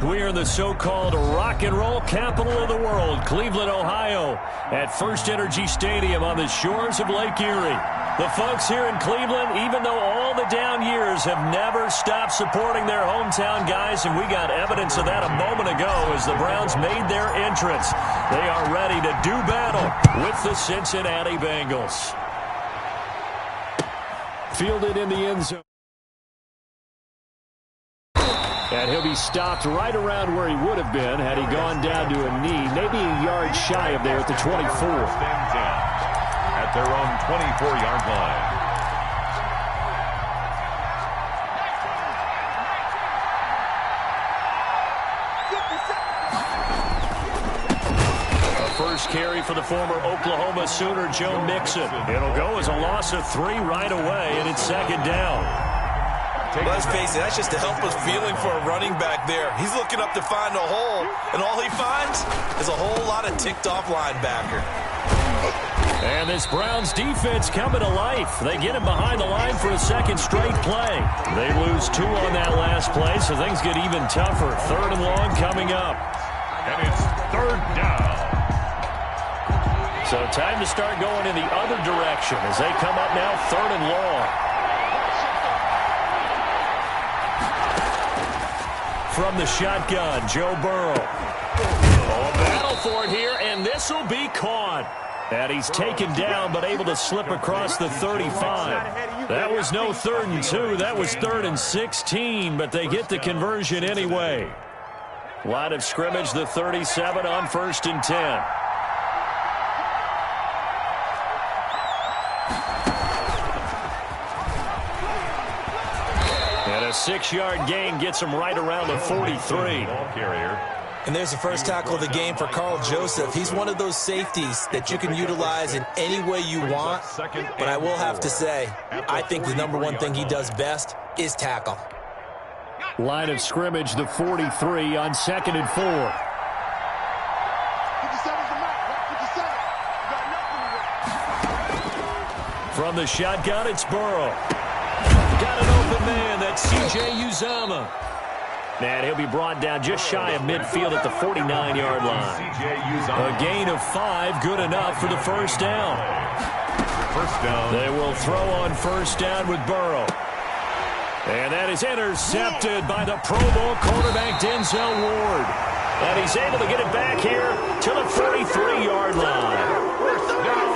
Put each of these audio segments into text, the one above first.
We are in the so-called rock and roll capital of the world, Cleveland, Ohio, at First Energy Stadium on the shores of Lake Erie. The folks here in Cleveland, even though all the down years, have never stopped supporting their hometown guys, and we got evidence of that a moment ago as the Browns made their entrance. They are ready to do battle with the Cincinnati Bengals. Fielded in the end zone. And he'll be stopped right around where he would have been had he gone down to a knee, maybe a yard shy of there at the 24. At their own 24-yard line. A first carry for the former Oklahoma Sooner, Joe Mixon. It'll go as a loss of 3 right away, and it's second down. Let's face it, that's just a helpless feeling for a running back there. He's looking up to find a hole, and all he finds is a whole lot of ticked-off linebacker. And this Browns defense coming to life. They get him behind the line for a second straight play. They lose 2 on that last play, so things get even tougher. 3rd and long coming up. And it's 3rd down. So time to start going in the other direction as they come up now 3rd and long. From the shotgun, Joe Burrow. Oh, battle for it here, and this will be caught. And he's taken down, but able to slip across the 35. That was no 3rd and 2. That was 3rd and 16, but they get the conversion anyway. Line of scrimmage, the 37 on 1st and 10. And a 6-yard gain gets him right around the 43. And there's the first tackle of the game for Carl Joseph. He's one of those safeties that you can utilize in any way you want. But I will have to say, I think the #1 thing he does best is tackle. Line of scrimmage, the 43 on 2nd and 4. From the shotgun, it's Burrow. Got an open man, that's C.J. Uzomah. And he'll be brought down just shy of midfield at the 49-yard line. A gain of 5, good enough for the first down. They will throw on first down with Burrow. And that is intercepted by the Pro Bowl quarterback Denzel Ward. And he's able to get it back here to the 43-yard line.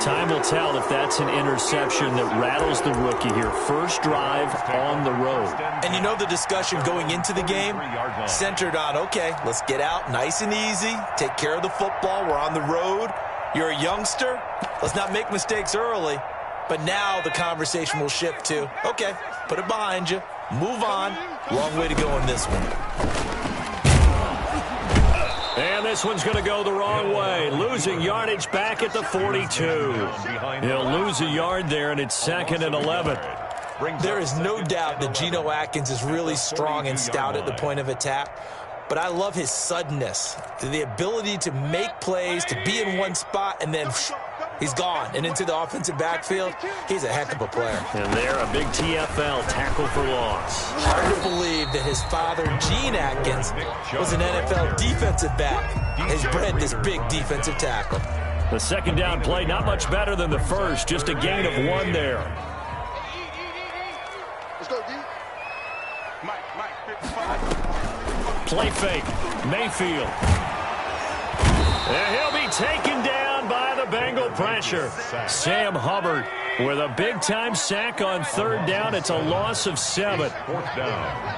Time will tell if that's an interception that rattles the rookie here. First drive on the road. And you know the discussion going into the game centered on, okay, let's get out nice and easy, take care of the football, we're on the road. You're a youngster, let's not make mistakes early. But now the conversation will shift to, okay, put it behind you, move on. Long way to go in this one. And this one's going to go the wrong way. Losing yardage back at the 42. He'll lose a yard there, and it's 2nd and 11. There is no doubt that Geno Atkins is really strong and stout at the point of attack. But I love his suddenness, the ability to make plays, to be in one spot, and then he's gone. And into the offensive backfield, he's a heck of a player. And there, a big TFL, tackle for loss. Hard to believe that his father, Gene Atkins, was an NFL defensive back. Has bred this big defensive tackle. The second down play, not much better than the first, just a gain of 1 there. Let's go, D. Play fake, Mayfield. And he'll be taken down by the Bengal pressure. Sam Hubbard with a big-time sack on 3rd down. It's a loss of 7. 4th down.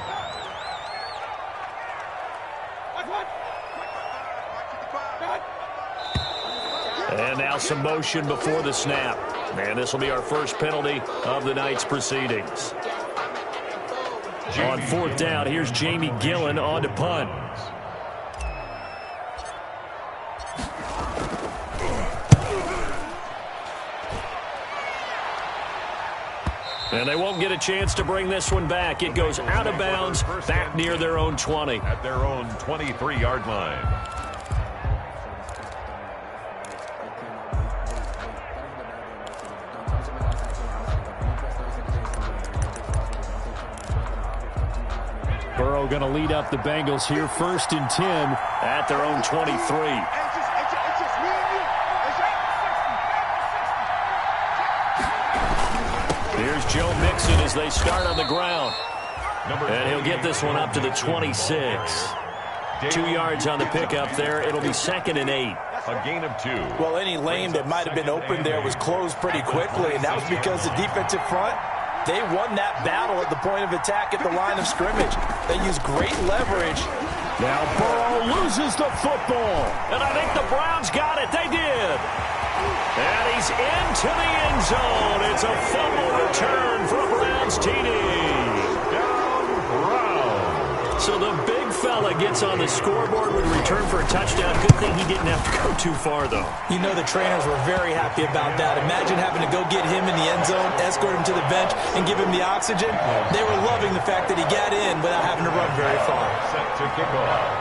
And now some motion before the snap. And this will be our first penalty of the night's proceedings. On 4th down, here's Jamie Gillen on to punt. And they won't get a chance to bring this one back. It goes out of bounds, back near their own 20. At their own 23-yard line. Burrow going to lead up the Bengals here, 1st and 10 at their own 23. Here's Joe Mixon as they start on the ground. And he'll get this one up to the 26. 2 yards on the pickup there. It'll be 2nd and 8. A gain of 2. Well, any lane that might have been open there was closed pretty quickly, and that was because the defensive front, they won that battle at the point of attack at the line of scrimmage. They used great leverage. Now Burrow loses the football. And I think the Browns got it. They did. And he's into the end zone. It's a fumble return for a Browns TD. So the big fella gets on the scoreboard with a return for a touchdown. Good thing he didn't have to go too far, though. You know the trainers were very happy about that. Imagine having to go get him in the end zone, escort him to the bench, and give him the oxygen. They were loving the fact that he got in without having to run very far. Set to kick off.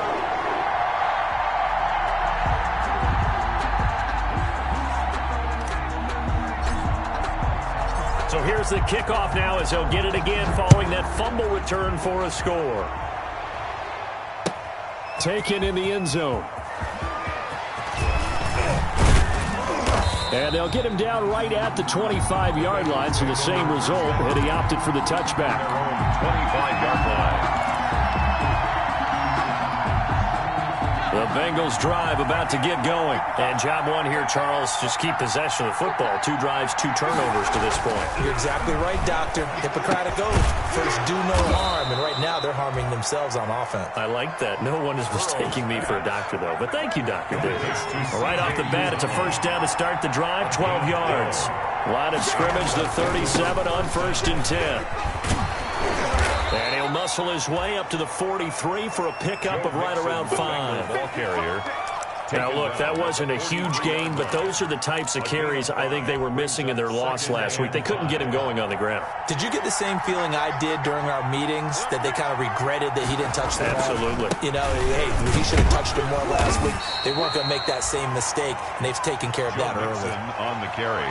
So here's the kickoff now as they'll get it again following that fumble return for a score. Taken in the end zone. And they'll get him down right at the 25-yard line, so the same result, and he opted for the touchback. 25-yard line. The Bengals drive about to get going. And job one here, Charles, just keep possession of the football. 2 drives, 2 turnovers to this point. You're exactly right, Doctor. Hippocratic oath. First, do no harm. And right now, they're harming themselves on offense. I like that. No one is mistaking me for a doctor, though. But thank you, Dr. Davis. Right off the bat, it's a first down to start the drive, 12 yards. Line of scrimmage, the 37 on 1st and 10. And he'll muscle his way up to the 43 for a pickup of right around 5. Ball carrier. Now, look, that wasn't a huge gain, but those are the types of carries I think they were missing in their loss last week. They couldn't get him going on the ground. Did you get the same feeling I did during our meetings, that they kind of regretted that he didn't touch the ball? Absolutely. You know, hey, he should have touched him more last week. They weren't going to make that same mistake, and they've taken care of that early. On the carry.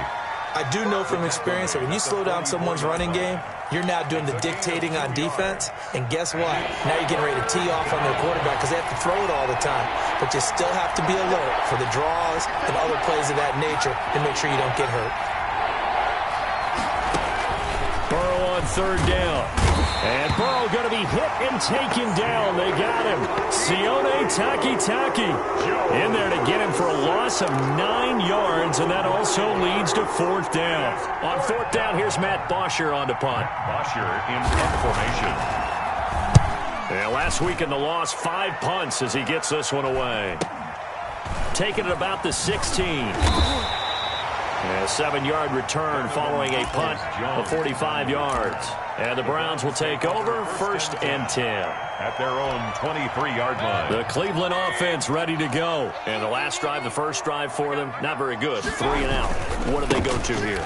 I do know from experience that when you slow down someone's running game, you're now doing the dictating on defense. And guess what? Now you're getting ready to tee off on their quarterback because they have to throw it all the time. But you still have to be alert for the draws and other plays of that nature to make sure you don't get hurt. Burrow on 3rd down. And Burrow going to be hit and taken down. They got him. Sione Takitaki in there to get him for a loss of 9 yards, and that also leads to 4th down. On 4th down, here's Matt Bosher on to punt. Bosher in punt formation. And last week in the loss, 5 punts as he gets this one away. Taking it about the 16. And a 7-yard return following a punt of 45 yards. And the Browns will take over 1st and 10. At their own 23-yard line. The Cleveland offense ready to go. And the last drive, the first drive for them, not very good. 3 and out. What do they go to here?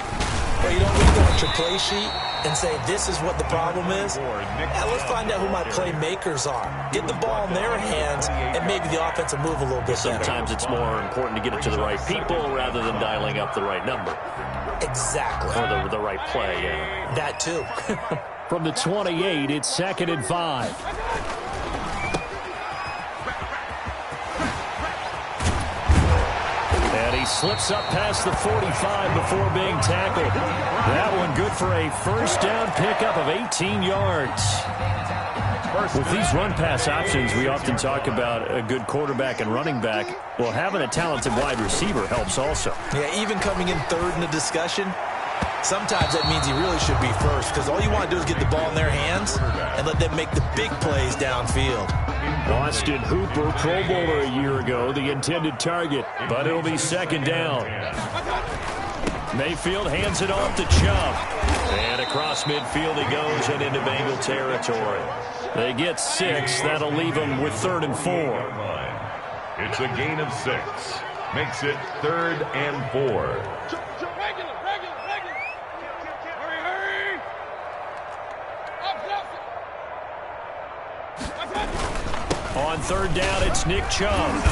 Well, you don't look at your play sheet and say, this is what the problem is. Yeah, let's find out who my playmakers are. Get the ball in their hands, and maybe the offense will move a little bit Sometimes better. It's more important to get it to the right people rather than dialing up the right number. Exactly. Or the right play, yeah. That, too. From the 28, it's 2nd and 5. And he slips up past the 45 before being tackled. That one good for a first down pickup of 18 yards. With these run-pass options, we often talk about a good quarterback and running back. Well, having a talented wide receiver helps also. Yeah, even coming in 3rd in the discussion, sometimes that means he really should be first because all you want to do is get the ball in their hands and let them make the big plays downfield. Austin Hooper, Pro Bowler a year ago, the intended target, but it'll be 2nd down. Mayfield hands it off to Chubb. And across midfield he goes and into Bengal territory. They get 6. That'll leave them with 3rd and 4. It's a gain of 6. Makes it 3rd and 4. On 3rd down, it's Nick Chubb.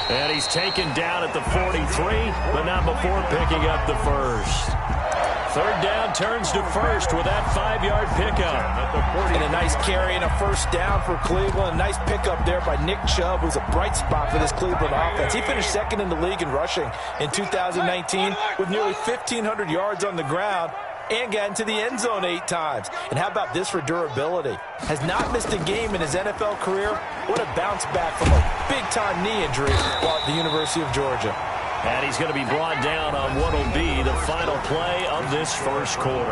And he's taken down at the 43, but not before picking up the first. Third down turns to first with that 5-yard pickup. And a nice carry and a first down for Cleveland. A nice pickup there by Nick Chubb, who's a bright spot for this Cleveland offense. He finished second in the league in rushing in 2019 with nearly 1,500 yards on the ground and got into the end zone 8 times. And how about this for durability? Has not missed a game in his NFL career. What a bounce back from a big-time knee injury while at the University of Georgia. And he's going to be brought down on what will be the final play of this first quarter.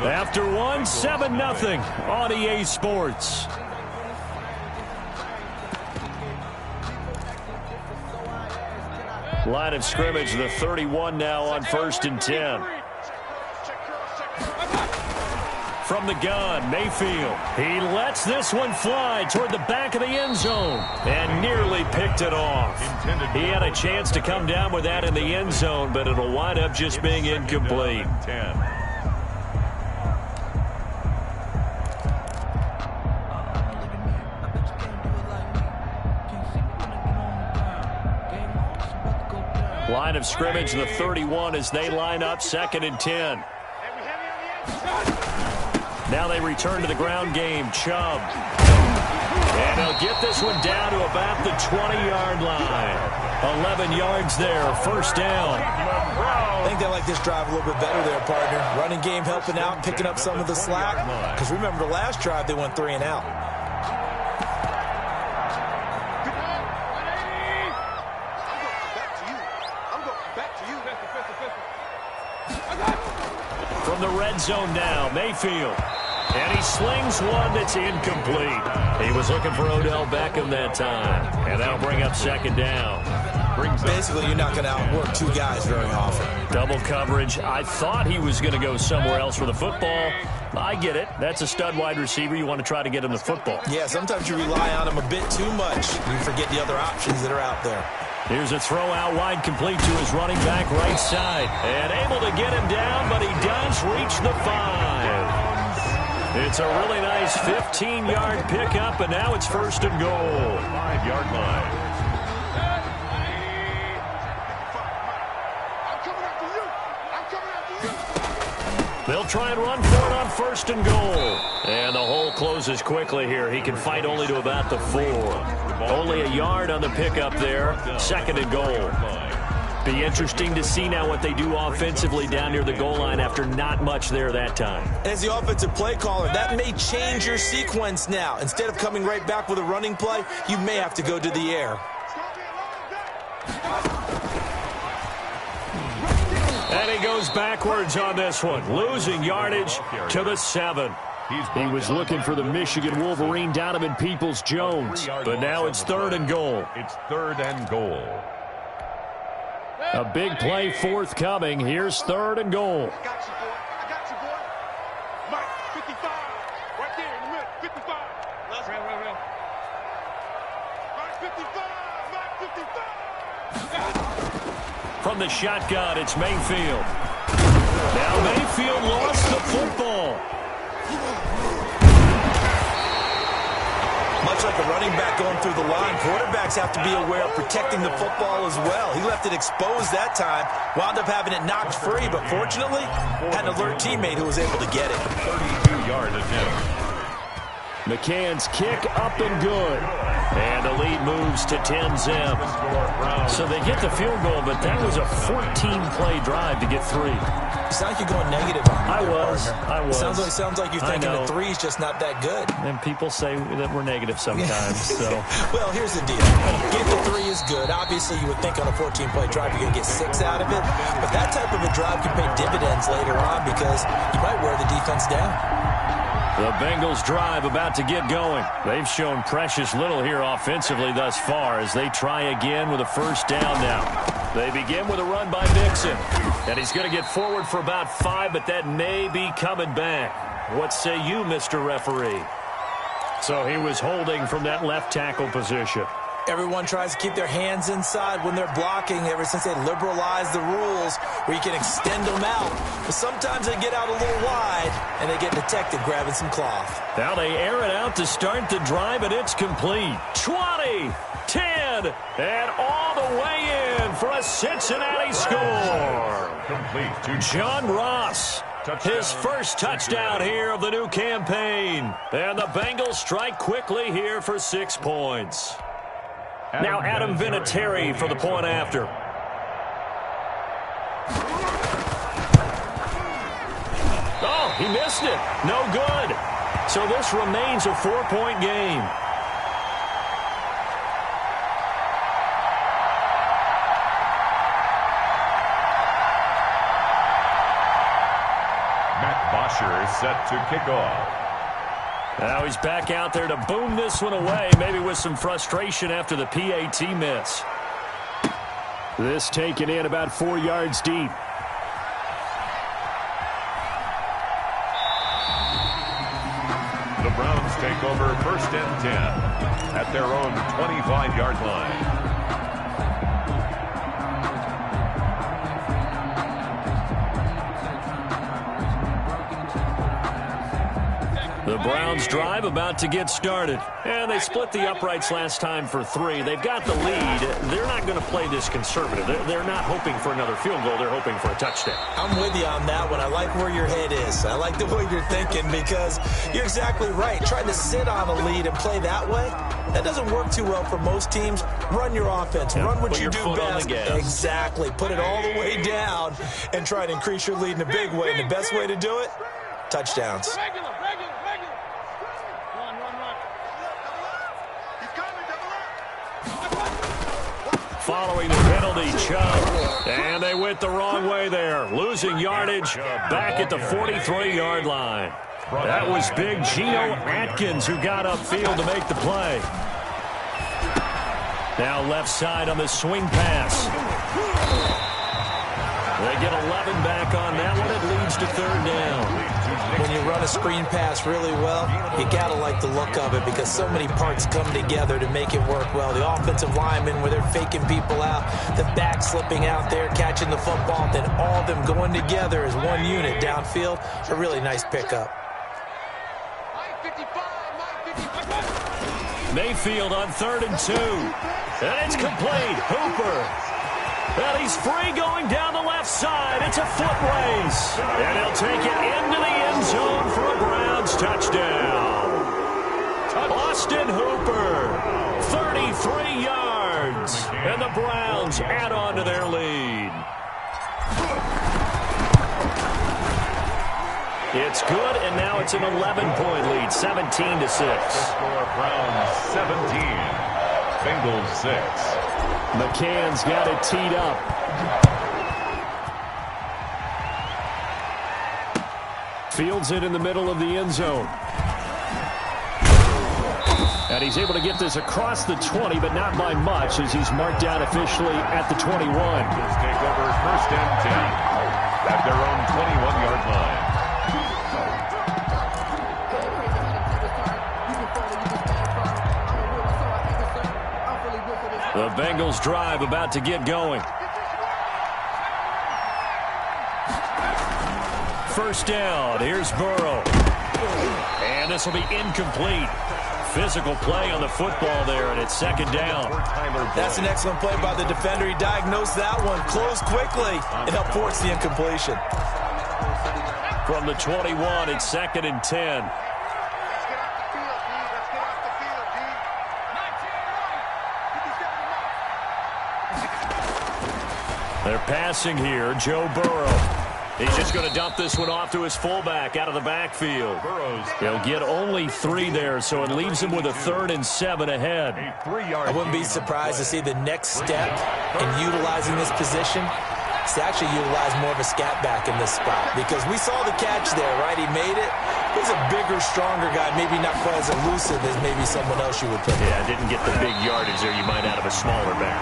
After one, 7-0 on EA Sports. Line of scrimmage, the 31 now on 1st and 10. From the gun, Mayfield. He lets this one fly toward the back of the end zone and nearly picked it off. He had a chance to come down with that in the end zone, but it'll wind up just being incomplete. Line of scrimmage, the 31 as they line up 2nd and 10. Now they return to the ground game. Chubb. And they'll get this one down to about the 20-yard line. 11 yards there, first down. I think they like this drive a little bit better there, partner. Running game helping out, picking up some of the slack. Because remember the last drive, they went 3 and out. From the red zone now, Mayfield. And he slings one that's incomplete. He was looking for Odell Beckham that time. And that'll bring up 2nd down. Basically, you're not going to outwork 2 guys very often. Double coverage. I thought he was going to go somewhere else for the football. I get it. That's a stud wide receiver. You want to try to get him the football. Yeah, sometimes you rely on him a bit too much. You forget the other options that are out there. Here's a throw out wide, complete to his running back right side. And able to get him down, but he does reach the 5. It's a really nice 15-yard pickup, and now it's 1st and goal. 5-yard line. They'll try and run for it on 1st and goal. And the hole closes quickly here. He can fight only to about the 4. Only a yard on the pickup there. 2nd and goal. Be interesting to see now what they do offensively down near the goal line after not much there that time. As the offensive play caller, that may change your sequence now. Instead of coming right back with a running play, you may have to go to the air. And he goes backwards on this one, losing yardage to the 7. He was looking for the Michigan Wolverine Donovan Peoples-Jones, but now it's 3rd and goal. It's 3rd and goal. A big play forthcoming. Here's 3rd and goal. I got you, boy. Mike, 55. Right there in the middle. 55. Let's round. Mike, 55. Mike, 55. From the shotgun, it's Mayfield. Now Mayfield lost the football. Much like a running back going through the line, quarterbacks have to be aware of protecting the football as well. He left it exposed that time, wound up having it knocked free, but fortunately, had an alert teammate who was able to get it. 32-yard attempt. McCann's kick up and good. And the lead moves to 10-zip. So they get the field goal, but that was a 14-play drive to get 3. You sound like you're going negative on me. I was. Sounds like you're thinking the 3 is just not that good. And people say that we're negative sometimes. So. Well, here's the deal. Get the 3 is good. Obviously, you would think on a 14-play drive you're going to get 6 out of it. But that type of a drive can pay dividends later on because you might wear the defense down. The Bengals drive about to get going. They've shown precious little here offensively thus far as they try again with a first down now. They begin with a run by Mixon. And he's going to get forward for about 5, but that may be coming back. What say you, Mr. Referee? So he was holding from that left tackle position. Everyone tries to keep their hands inside when they're blocking ever since they liberalized the rules where you can extend them out. But sometimes they get out a little wide and they get detected grabbing some cloth. Now they air it out to start the drive, and it's complete. 20, 10, and all the way in for a Cincinnati score. Complete to John Ross His first touchdown here of the new campaign. And the Bengals strike quickly here for 6 points. Now Adam Vinatieri for the point after. Oh, he missed it. No good. So this remains a 4-point game. Is set to kick off. Now he's back out there to boom this one away, maybe with some frustration after the PAT miss. This taken in about 4 yards deep. The Browns take over 1st and 10 at their own 25-yard line. The Browns drive about to get started. And they split the uprights last time for 3. They've got the lead. They're not going to play this conservative. They're not hoping for another field goal. They're hoping for a touchdown. I'm with you on that one. I like where your head is. I like the way you're thinking because you're exactly right. Trying to sit on a lead and play that way, that doesn't work too well for most teams. Run your offense. Run what you do best. Exactly. Put it all the way down and try to increase your lead in a big way. And the best way to do it, touchdowns. Regular. Following the penalty, Chubb. And they went the wrong way there. Losing yardage back at the 43-yard line. That was big Geno Atkins who got upfield to make the play. Now left side on the swing pass. They get 11 back on that one. It leads to 3rd down. When you run a screen pass really well, you got to like the look of it because so many parts come together to make it work well. The offensive linemen where they're faking people out, the back slipping out there, catching the football, then all of them going together as one unit downfield. A really nice pickup. Mayfield on 3rd and 2. And it's complete. Hooper. And he's free going down the left side. It's a foot race. And he'll take it into the end zone for a Browns touchdown. Austin Hooper, 33 yards. And the Browns add on to their lead. It's good, and now it's an 11-point lead, 17-6. Browns 17, Bengals 6. McCann's got it teed up. Fields it in the middle of the end zone. And he's able to get this across the 20, but not by much as he's marked down officially at the 21. Bengals take over 1st and 10 at their own 21-yard line. The Bengals drive about to get going. 1st down. Here's Burrow. And this will be incomplete. Physical play on the football there, and it's 2nd down. That's an excellent play by the defender. He diagnosed that one, closed quickly, and helped force the incompletion. From the 21, it's 2nd and 10. They're passing here. Joe Burrow. He's just going to dump this one off to his fullback out of the backfield. He'll get only 3 there, so it leaves him with a 3rd and 7 ahead. I wouldn't be surprised to see the next step in utilizing this position is to actually utilize more of a scat back in this spot because we saw the catch there, right? He made it. He's a bigger, stronger guy, maybe not quite as elusive as maybe someone else you would put. Yeah, didn't get the big yardage there you might out of a smaller back.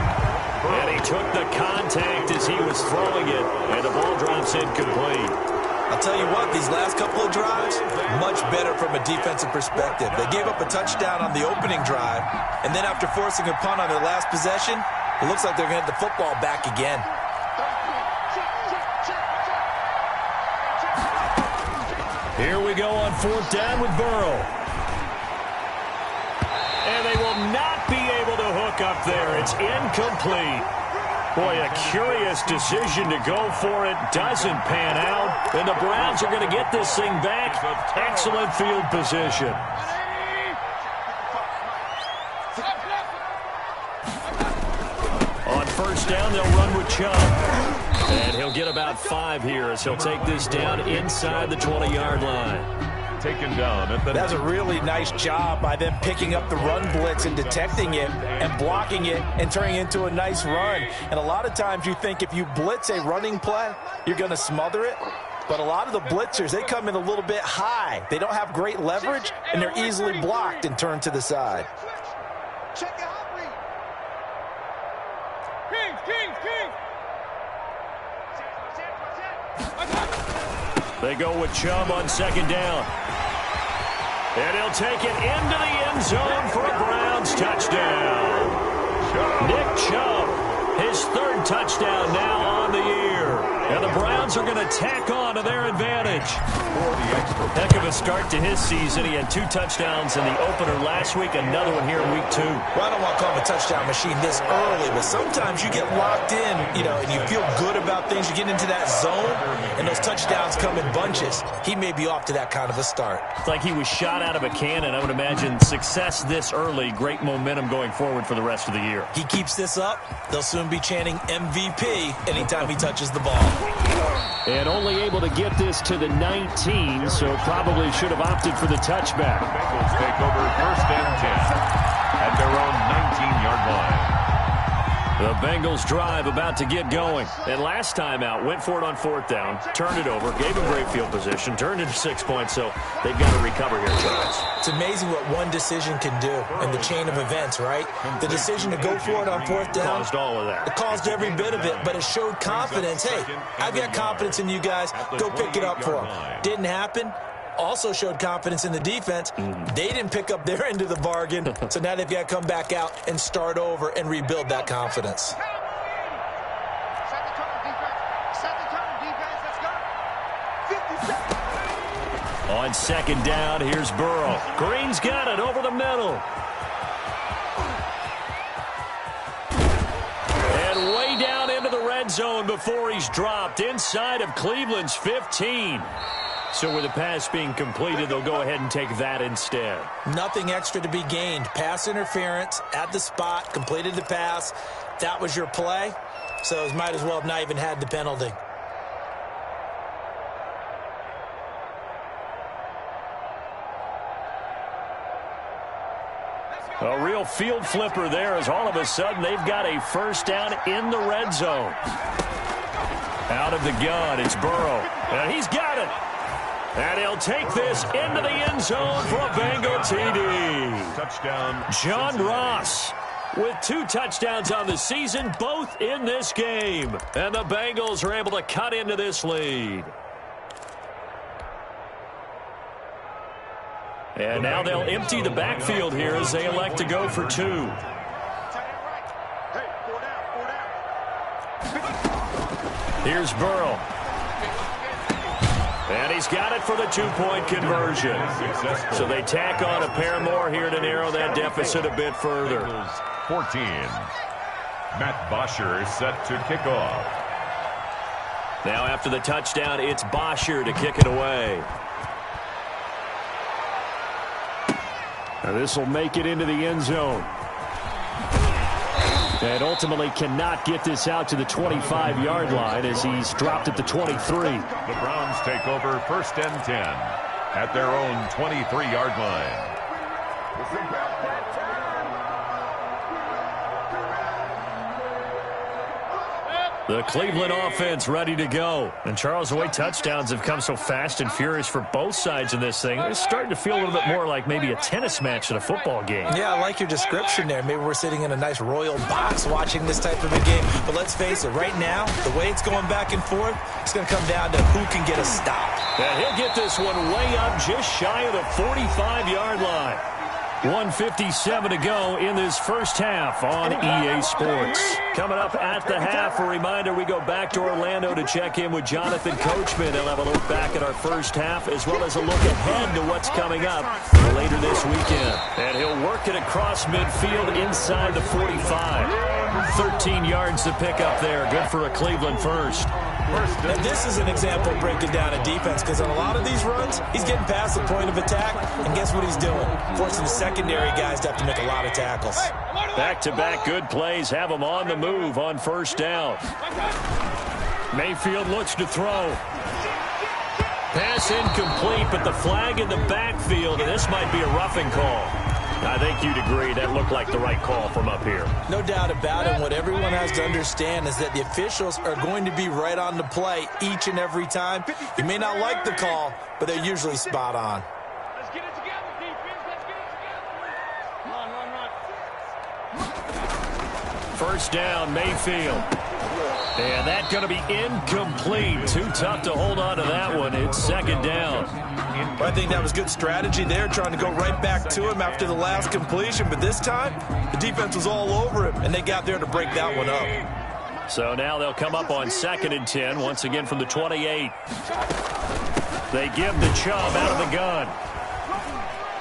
And he took the contact as he was throwing it, and the ball drops incomplete. I'll tell you what, these last couple of drives, much better from a defensive perspective. They gave up a touchdown on the opening drive, and then after forcing a punt on their last possession, it looks like they're going to get the football back again. Here we go on 4th down with Burrow. And they will not be able to hook up there. It's incomplete. Boy, a curious decision to go for it. Doesn't pan out. And the Browns are going to get this thing back. Excellent field position. On first down, they'll run with Chubb. And he'll get about 5 here as he'll take this down inside the 20-yard line. Taken down at the... That's a really nice job by them picking up the run blitz and detecting it and blocking it and turning it into a nice run. And a lot of times you think if you blitz a running play, you're going to smother it. But a lot of the blitzers, they come in a little bit high. They don't have great leverage, and they're easily blocked and turned to the side. Check it out, Reed. King. They go with Chubb on second down. And he'll take it into the end zone for a Browns touchdown. Nick Chubb, his 3rd touchdown now on the year. And the Browns are going to tack on to their advantage. Heck of a start to his season. He had 2 touchdowns in the opener last week, another one here in week 2. Well, I don't want to call him a touchdown machine this early, but sometimes you get locked in, and you feel good about things. You get into that zone, and those touchdowns come in bunches. He may be off to that kind of a start. It's like he was shot out of a cannon. I would imagine success this early, great momentum going forward for the rest of the year. He keeps this up, they'll soon be chanting MVP anytime he touches the ball. And only able to get this to the 19, so probably should have opted for the touchback. The Bengals take over first and 10 at their own 19-yard line. The Bengals drive about to get going. And last time out, went for it on 4th down, turned it over, gave him great field position, turned into 6 points, so they've got to recover here, Charles. It's amazing what one decision can do in the chain of events, right? The decision to go for it on 4th down. Caused all of that. It caused every bit of it, but it showed confidence. Hey, I've got confidence in you guys. Go pick it up for them. Didn't happen. Also showed confidence in the defense. They didn't pick up their end of the bargain, so now they've got to come back out and start over and rebuild that confidence. On second down, here's Burrow. Green's got it over the middle. And way down into the red zone before he's dropped inside of Cleveland's 15. So with the pass being completed, they'll go ahead and take that instead. Nothing extra to be gained. Pass interference at the spot, completed the pass. That was your play, so might as well have not even had the penalty. A real field flipper there as all of a sudden they've got a first down in the red zone. Out of the gun, it's Burrow. And he's got it. And he'll take this into the end zone for a Bengal TD. Touchdown. John Ross with 2 touchdowns on the season, both in this game. And the Bengals are able to cut into this lead. And now they'll empty the backfield here as they elect to go for 2. Here's Burrow. And he's got it for the 2-point conversion. So they tack on a pair more here to narrow that deficit a bit further. 14. Matt Bosher is set to kick off. Now after the touchdown, it's Bosher to kick it away. Now this will make it into the end zone. And ultimately cannot get this out to the 25-yard line as he's dropped at the 23. The Browns take over first and 10 at their own 23-yard line. The Cleveland offense ready to go. And Charles, the way touchdowns have come so fast and furious for both sides in this thing, it's starting to feel a little bit more like maybe a tennis match than a football game. Yeah, I like your description there. Maybe we're sitting in a nice royal box watching this type of a game. But let's face it, right now, the way it's going back and forth, it's going to come down to who can get a stop. And he'll get this one way up just shy of the 45-yard line. 1:57 to go in this first half on EA Sports. Coming up at the half, a reminder, we go back to Orlando to check in with Jonathan Coachman. He'll have a look back at our first half as well as a look ahead to what's coming up later this weekend. And he'll work it across midfield inside the 45. 13 yards to pick up there. Good for a Cleveland first. And this is an example of breaking down a defense, because on a lot of these runs, he's getting past the point of attack, and guess what he's doing? Forcing the secondary guys to have to make a lot of tackles. Back-to-back good plays have him on the move on first down. Mayfield looks to throw. Pass incomplete, but the flag in the backfield, and this might be a roughing call. I think you'd agree that looked like the right call from up here. No doubt about it. What everyone has to understand is that the officials are going to be right on the play each and every time. You may not like the call, but they're usually spot on. Let's get it together, defense. Let's get it together. Run. First down, Mayfield. And that's going to be incomplete. Too tough to hold on to that one. It's second down. I think that was good strategy there, trying to go right back to him after the last completion. But this time, the defense was all over him, and they got there to break that one up. So now they'll come up on 2nd and 10, once again from the 28. They give the Chubb out of the gun.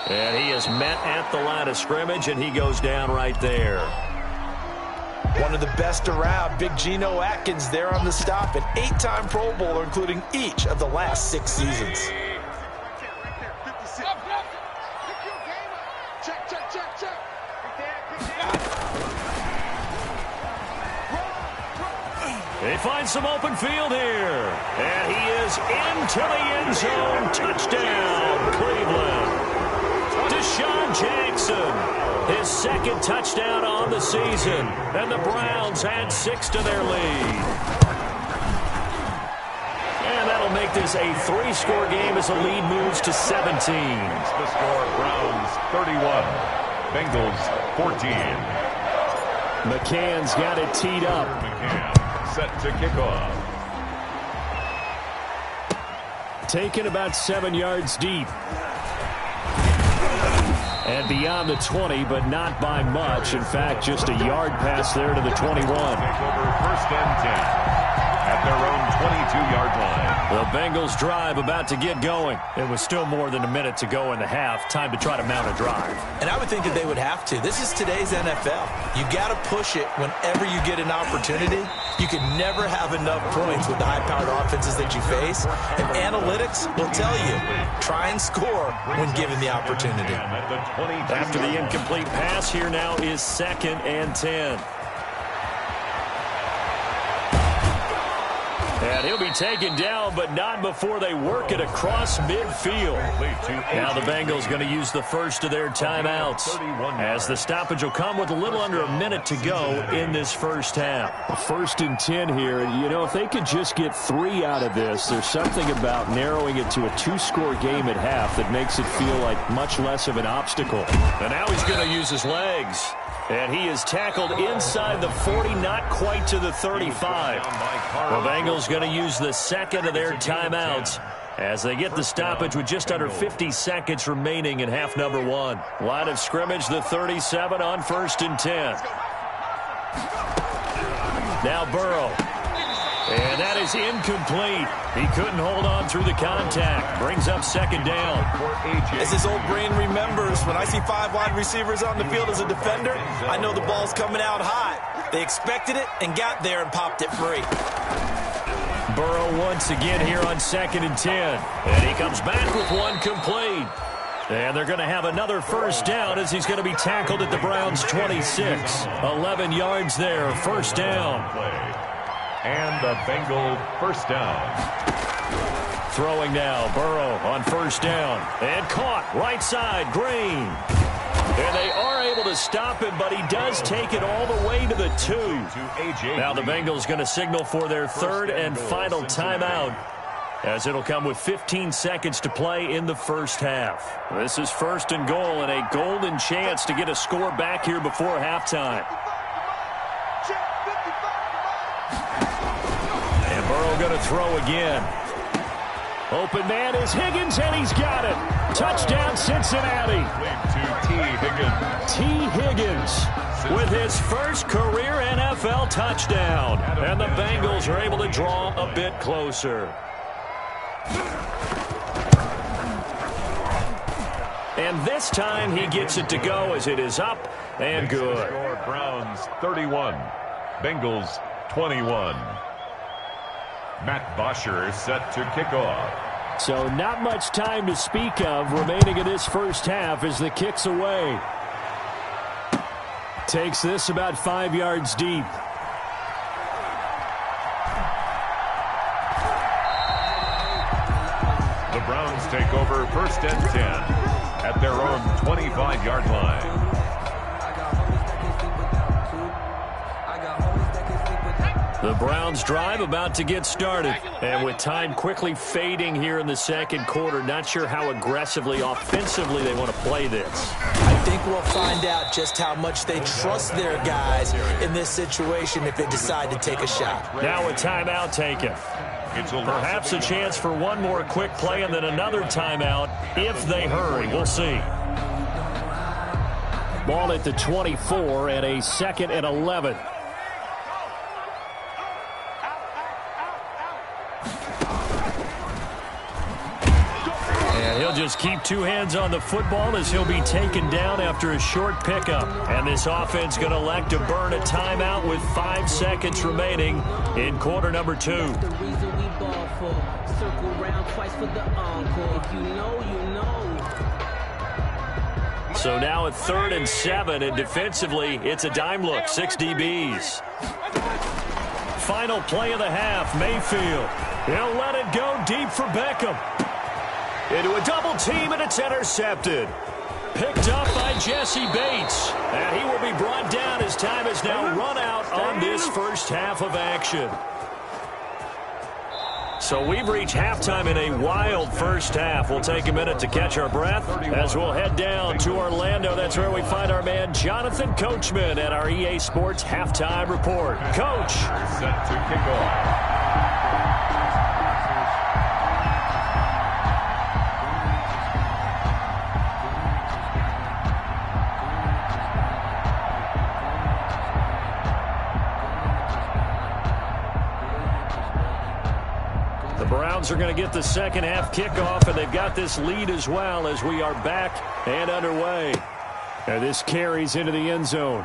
And he is met at the line of scrimmage, and he goes down right there. One of the best around, Big Geno Atkins there on the stop, an 8-time Pro Bowler, including each of the last 6 seasons. They find some open field here. And he is into the end zone. Touchdown, Cleveland. Deshaun Jackson. His second touchdown on the season. And the Browns add 6 to their lead. And that'll make this a 3-score game as the lead moves to 17. The score, Browns 31, Bengals 14. McCann's got it teed up. McCann set to kick off. Taken about 7 yards deep. And beyond the 20, but not by much. In fact, just a yard pass there to the 21. Take over 1st and 10 at their own 22-yard line. The Bengals drive about to get going. It was still more than a minute to go in the half. Time to try to mount a drive. And I would think that they would have to. This is today's NFL. You got to push it whenever you get an opportunity. You can never have enough points with the high-powered offenses that you face. And analytics will tell you, try and score when given the opportunity. After the incomplete pass, here now is 2nd and 10. And he'll be taken down, but not before they work it across midfield. Now the Bengals going to use the first of their timeouts, as the stoppage will come with a little under a minute to go in this first half. 1st and 10 here. You know, if they could just get 3 out of this, there's something about narrowing it to a 2-score game at half that makes it feel like much less of an obstacle. And now he's going to use his legs. And he is tackled inside the 40, not quite to the 35. The Bengals going to use the second of their timeouts as they get the stoppage with just under 50 seconds remaining in half number 1. Line of scrimmage, the 37 on 1st and 10. Now Burrow. And that is incomplete. He couldn't hold on through the contact. Brings up 2nd down. As his old brain remembers, when I see 5 wide receivers on the field as a defender, I know the ball's coming out high. They expected it and got there and popped it free. Burrow once again here on 2nd and 10. And he comes back with one complete. And they're going to have another first down as he's going to be tackled at the Browns' 26. 11 yards there, first down. And a Bengal first down. Throwing now, Burrow on first down. And caught, right side, Green. And they are able to stop him, but he does take it all the way to the 2. Now the Bengals going to signal for their 3rd and final timeout, as it'll come with 15 seconds to play in the first half. This is 1st and goal, and a golden chance to get a score back here before halftime. And Burrow going to throw again. Open man is Higgins, and he's got it. Touchdown, Cincinnati. To T. Higgins. T. Higgins with his first career NFL touchdown. And the Bengals are able to draw a bit closer. And this time he gets it to go as it is up and good. Browns 31, Bengals 21. Matt Bosher set to kick off. So not much time to speak of remaining in this first half as the kick's away. Takes this about 5 yards deep. The Browns take over 1st and 10 at their own 25-yard line. The Browns drive about to get started. And with time quickly fading here in the second quarter, not sure how aggressively, offensively they want to play this. I think we'll find out just how much they trust their guys in this situation if they decide to take a shot. Now a timeout taken. Perhaps a chance for one more quick play and then another timeout if they hurry. We'll see. Ball at the 24 and a 2nd and 11. And he'll just keep two hands on the football as he'll be taken down after a short pickup. And this offense going to elect to burn a timeout with 5 seconds remaining in quarter number 2. So now at 3rd and 7, and defensively, it's a dime look, 6 DBs. Final play of the half, Mayfield. He'll let it go deep for Beckham. Into a double team, and it's intercepted. Picked up by Jesse Bates. And he will be brought down as time has now run out on this first half of action. So we've reached halftime in a wild first half. We'll take a minute to catch our breath as we'll head down to Orlando. That's where we find our man Jonathan Coachman at our EA Sports Halftime Report. Coach. Set to kick off. Are going to get the second half kickoff, and they've got this lead as well as we are back and underway. And this carries into the end zone.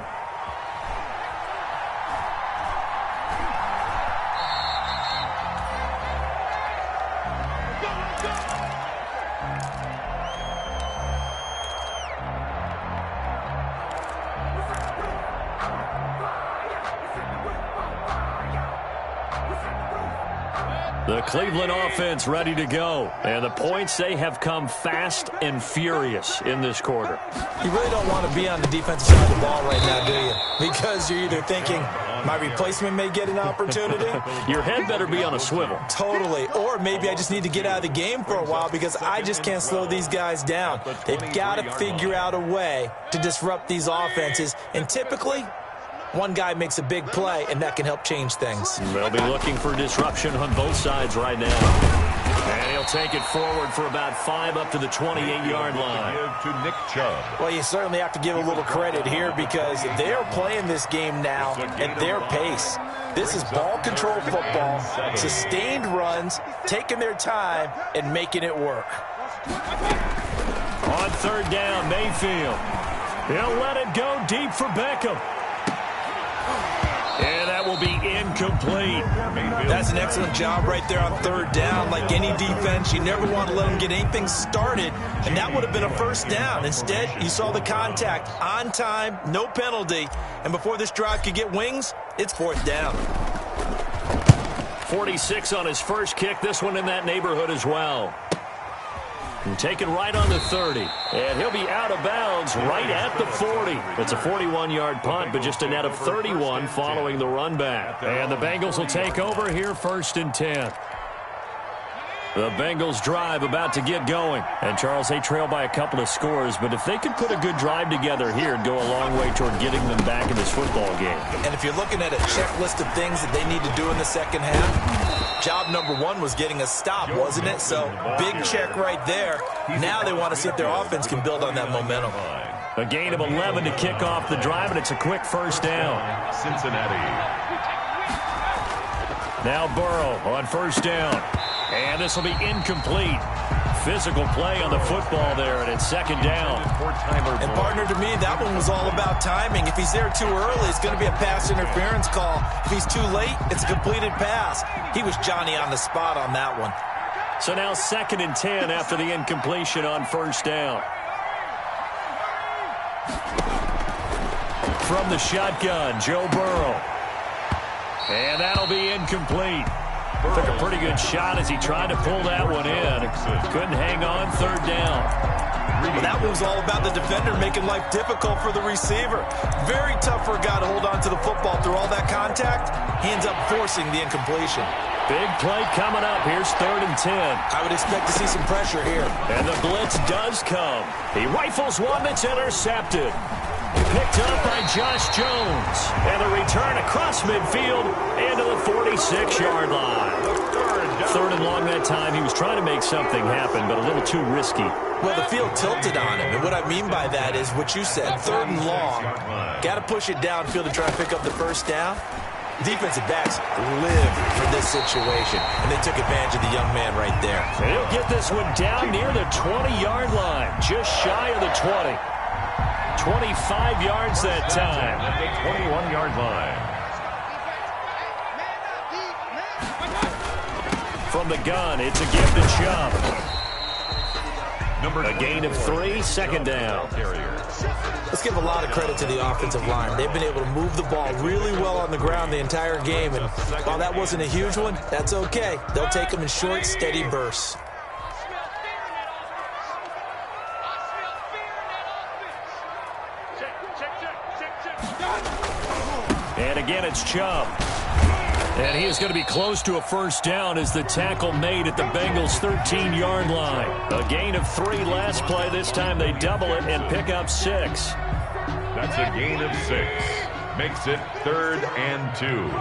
The Cleveland offense ready to go. And the points, they have come fast and furious in this quarter. You really don't want to be on the defensive side of the ball right now, do you? Because you're either thinking, my replacement may get an opportunity. Your head better be on a swivel. Totally. Or maybe I just need to get out of the game for a while because I just can't slow these guys down. They've got to figure out a way to disrupt these offenses. And typically, one guy makes a big play, and that can help change things. They'll be looking for disruption on both sides right now. And he'll take it forward for about 5 up to the 28-yard line. Give to Nick Chubb. Well, you certainly have to give a little credit here because they're playing this game now at their pace. This is ball control football, sustained runs, taking their time, and making it work. On 3rd down, Mayfield. He'll let it go deep for Beckham. And that will be incomplete. That's an excellent job right there on 3rd down. Like any defense, you never want to let them get anything started, and that would have been a first down. Instead, you saw the contact on time, no penalty, and before this drive could get wings, it's 4th down. 46 on his first kick, this one in that neighborhood as well. And taken right on the 30. And he'll be out of bounds right at the 40. It's a 41-yard punt, but just a net of 31 following the run back. And the Bengals will take over here 1st and 10. The Bengals drive about to get going. And, Charles, they trail by a couple of scores, but if they could put a good drive together here, it'd go a long way toward getting them back in this football game. And if you're looking at a checklist of things that they need to do in the second half, Job number one was getting a stop, wasn't it? So big check right there. Now they want to see if their offense can build on that momentum. A gain of 11 to kick off the drive, and it's a quick first down. Cincinnati. Now Burrow on first down. And this will be incomplete. Physical play on the football there, and it's second down. And partner, to me, that one was all about timing. If he's there too early, it's going to be a pass interference call. If he's too late, it's a completed pass. He was Johnny on the spot on that one. So now 2nd and 10 after the incompletion on first down. From the shotgun, Joe Burrow. And that'll be incomplete. Took a pretty good shot as he tried to pull that one in. Couldn't hang on, third down. Well, that one was all about the defender making life difficult for the receiver. Very tough for a guy to hold on to the football through all that contact. He ends up forcing the incompletion. Big play coming up. Here's 3rd and 10. I would expect to see some pressure here. And the blitz does come. He rifles one that's intercepted. Picked up by Josh Jones. And a return across midfield into the 46-yard line. 3rd and long that time. He was trying to make something happen, but a little too risky. Well, the field tilted on him. And what I mean by that is what you said. 3rd and long. Got to push it downfield to try and pick up the first down. Defensive backs live for this situation, and they took advantage of the young man right there. And he'll get this one down near the 20-yard line, just shy of the 20. 25 yards that time. At the 21-yard line. From the gun, it's a give to Chubb. A gain of 3, second down. Let's give a lot of credit to the offensive line. They've been able to move the ball really well on the ground the entire game. And while that wasn't a huge one, that's okay. They'll take them in short, steady bursts. And again, it's Chubb. And he is going to be close to a first down as the tackle made at the Bengals' 13-yard line. A gain of 3 last play. This time they double it and pick up 6. That's a gain of 6. Makes it 3rd and 2.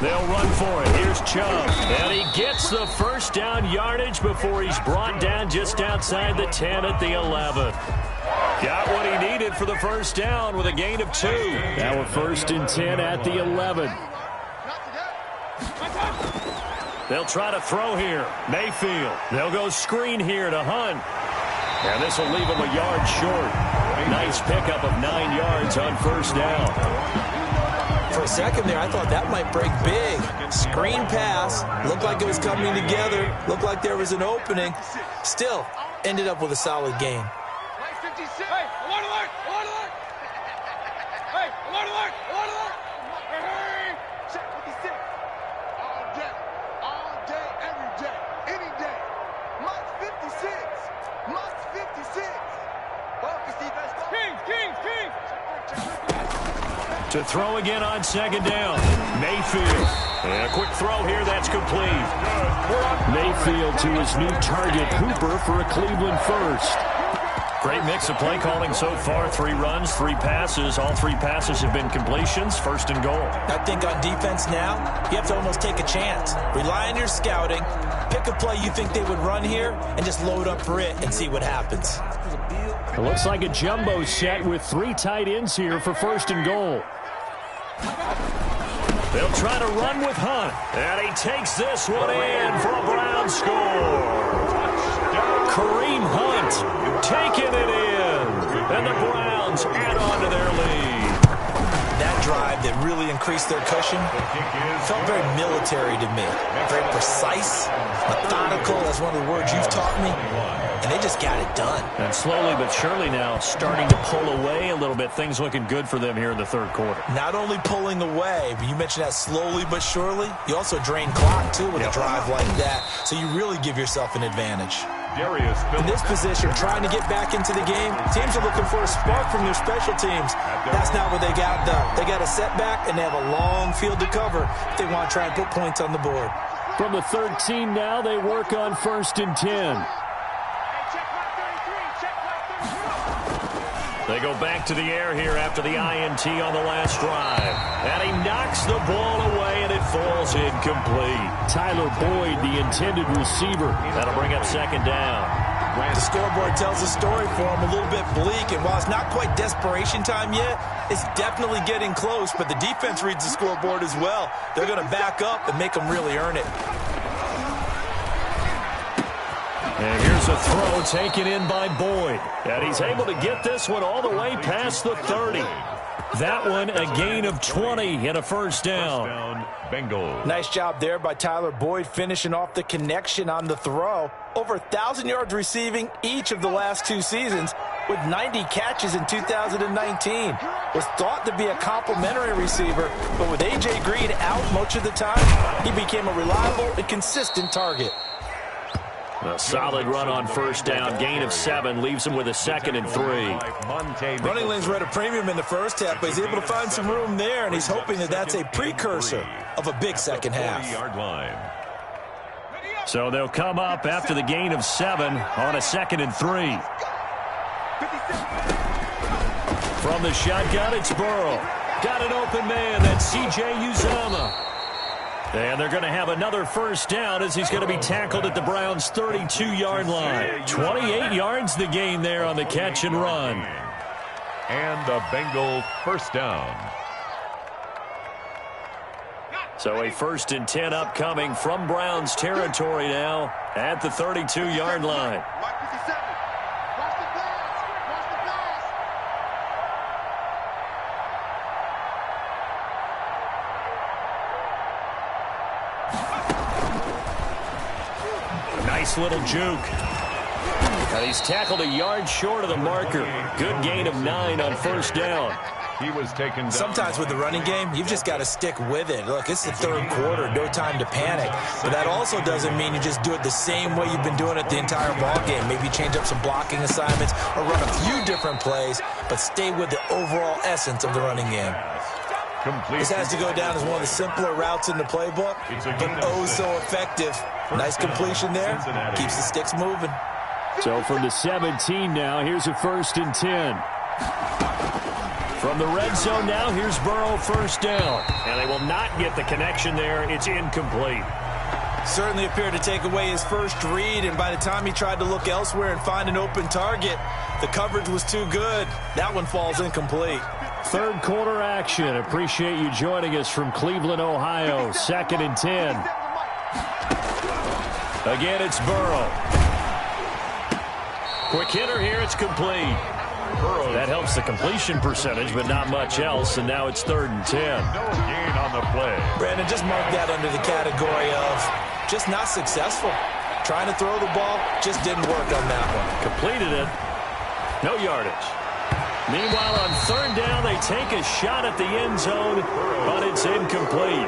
They'll run for it. Here's Chubb. And he gets the first down yardage before he's brought down just outside the 10 at the 11. Got what he needed for the first down with a gain of 2. Now we're 1st and 10 at the 11. They'll try to throw here. Mayfield. They'll go screen here to Hunt. And this will leave him a yard short. Nice pickup of 9 yards on first down. For a second there, I thought that might break big. Screen pass. Looked like it was coming together. Looked like there was an opening. Still, ended up with a solid gain. Hey, alert, alert, alert, alert! Hey, alert, alert, alert, alert! Hey, check 56. All day, every day, any day. March 56. March 56. Focus defense. Kings. To throw again on second down. Mayfield. And a quick throw here, that's complete. Mayfield to his new target, Hooper, for a Cleveland first. Great mix of play calling so far. 3 runs, 3 passes. All 3 passes have been completions. 1st and goal. I think on defense now, you have to almost take a chance. Rely on your scouting. Pick a play you think they would run here and just load up for it and see what happens. It looks like a jumbo set with 3 tight ends here for 1st and goal. They'll try to run with Hunt. And he takes this one in for a Brown score. Kareem Hunt taking it in. And the Browns add on to their lead. That drive that really increased their cushion felt very military to me. Very precise, methodical. That's one of the words you've taught me. And they just got it done. And slowly but surely now starting to pull away a little bit. Things looking good for them here in the 3rd quarter. Not only pulling away, but you mentioned that slowly but surely. You also drain clock, too, with a drive like that. So you really give yourself an advantage. In this position, trying to get back into the game, teams are looking for a spark from their special teams. That's not what they got, though. They got a setback, and they have a long field to cover if they want to try and put points on the board. From the 13 now, they work on 1st and 10. They go back to the air here after the INT on the last drive. And he knocks the ball away, and it falls incomplete. Tyler Boyd, the intended receiver. That'll bring up second down. The scoreboard tells a story for him, a little bit bleak, and while it's not quite desperation time yet, it's definitely getting close, but the defense reads the scoreboard as well. They're going to back up and make them really earn it. And here's a throw taken in by Boyd. And he's able to get this one all the way past the 30. That one a gain of 20 and a first down. Bengals. Nice job there by Tyler Boyd finishing off the connection on the throw. Over 1,000 yards receiving each of the last 2 seasons with 90 catches in 2019. Was thought to be a complimentary receiver, but with A.J. Green out much of the time, he became a reliable and consistent target. A solid run on first down. Gain of 7 leaves him with a 2nd and 3. Running lanes were at a premium in the first half, but he's able to find some room there, and he's hoping that that's a precursor of a big second half. So they'll come up after the gain of 7 on a 2nd and 3. From the shotgun, it's Burrow. Got an open man. That's C.J. Uzomah. And they're going to have another first down as he's going to be tackled at the Browns' 32-yard line. 28 yards the gain there on the catch and run. And the Bengals first down. So a 1st and 10 upcoming from Browns territory now at the 32-yard line. Nice little juke. And he's tackled a yard short of the marker. Good gain of 9 on first down. He was taken down. Sometimes with the running game, you've just got to stick with it. Look, it's the 3rd quarter, no time to panic. But that also doesn't mean you just do it the same way you've been doing it the entire ball game. Maybe change up some blocking assignments or run a few different plays, but stay with the overall essence of the running game. This has to go down as one of the simpler routes in the playbook, but oh so effective. Nice completion there. Keeps the sticks moving. So from the 17 now, here's a 1st and 10. From the red zone now, here's Burrow first down. And they will not get the connection there. It's incomplete. Certainly appeared to take away his first read, and by the time he tried to look elsewhere and find an open target, the coverage was too good. That one falls incomplete. 3rd quarter action. Appreciate you joining us from Cleveland, Ohio. 2nd and 10. Again, it's Burrow. Quick hitter here. It's complete. That helps the completion percentage, but not much else, and now it's 3rd and 10. No gain on the play. Brandon, just mark that under the category of just not successful. Trying to throw the ball, just didn't work on that one. Completed it. No yardage. Meanwhile, on 3rd down, they take a shot at the end zone, but it's incomplete.